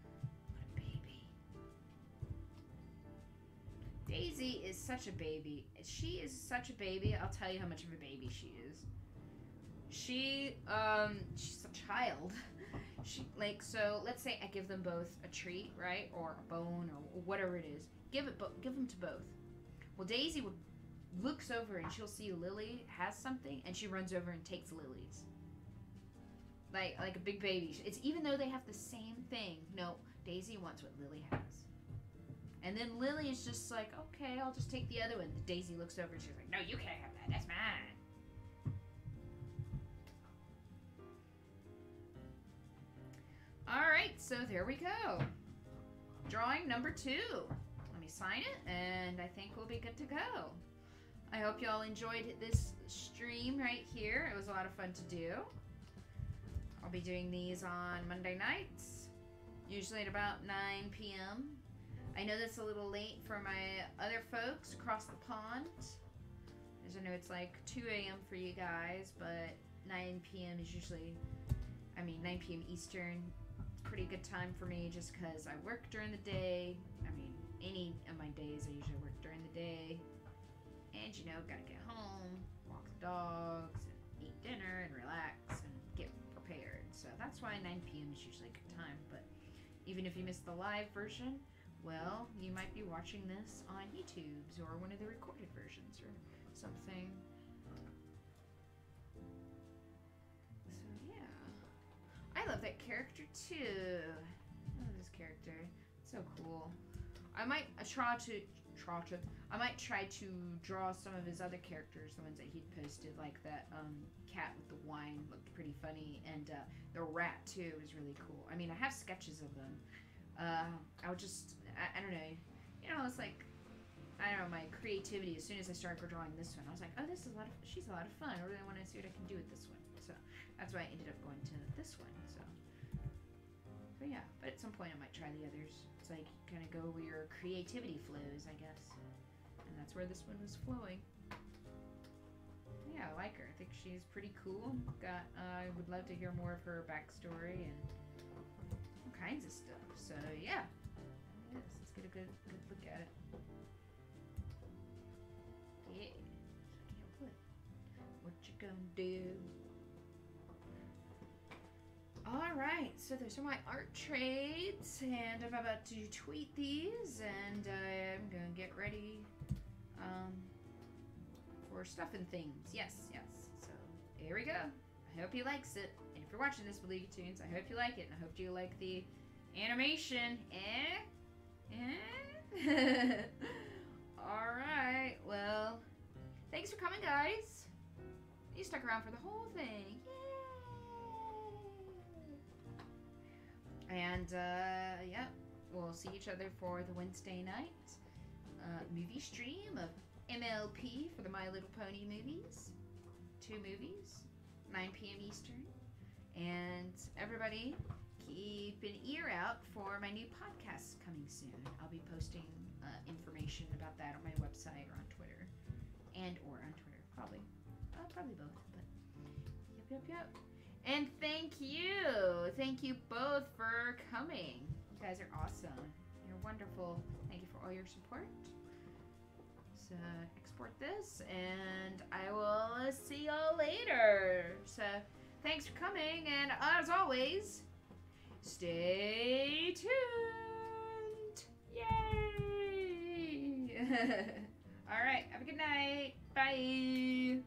What a baby. Daisy is such a baby. She is such a baby. I'll tell you how much of a baby she is. She's a child. So let's say I give them both a treat, right? Or a bone, or whatever it is. Give them to both. Well, Daisy looks over and she'll see Lily has something, and she runs over and takes Lily's. Like a big baby. It's even though they have the same thing. No, Daisy wants what Lily has. And then Lily is just like, okay, I'll just take the other one. Daisy looks over and she's like, no, you can't have that. That's mine. Alright, so there we go. Drawing number 2. Let me sign it, and I think we'll be good to go. I hope y'all enjoyed this stream right here. It was a lot of fun to do. I'll be doing these on Monday nights, usually at about 9 p.m. I know that's a little late for my other folks across the pond. As I know it's like 2 a.m. for you guys, but 9 p.m. is usually, 9 p.m. Eastern, pretty good time for me just because I work during the day. Any of my days I usually work during the day. And, gotta get home, walk the dogs, and eat dinner, and relax, and get prepared. So that's why 9 p.m. is usually a good time. But even if you missed the live version, well, you might be watching this on YouTube's or one of the recorded versions or something. So, yeah. I love that character, too. I love this character. It's so cool. I might try to draw some of his other characters, the ones that he'd posted, like that cat with the wine looked pretty funny, and the rat too was really cool. I have sketches of them. I don't know. It's like, I don't know, my creativity, as soon as I started drawing this one, I was like, oh, she's a lot of fun. I really want to see what I can do with this one. So that's why I ended up going to this one. So yeah, but at some point I might try the others. It's like, kind of go where your creativity flows, I guess. And that's where this one was flowing. Yeah, I like her. I think she's pretty cool. I would love to hear more of her backstory and all kinds of stuff. So yeah, yes, let's get a good look at it. Yeah, what you gonna do? Alright, so those are my art trades, and I'm about to tweet these, and I'm gonna get ready for stuff and things. Yes. So, here we go. I hope he likes it. And if you're watching this, BelugaToons, I hope you like it, and I hope you like the animation. Alright, well, thanks for coming, guys. You stuck around for the whole thing. And, yeah, we'll see each other for the Wednesday night movie stream of MLP for the My Little Pony movies. 2 movies, 9 p.m. Eastern. And everybody, keep an ear out for my new podcast coming soon. I'll be posting information about that on my website or on Twitter. Or on Twitter, probably. Probably both, but yep. And thank you both for coming. You guys are awesome. You're wonderful. Thank you for all your support. export this, and I will see y'all later. So, thanks for coming, and as always, stay tuned. Yay! All right, have a good night. Bye.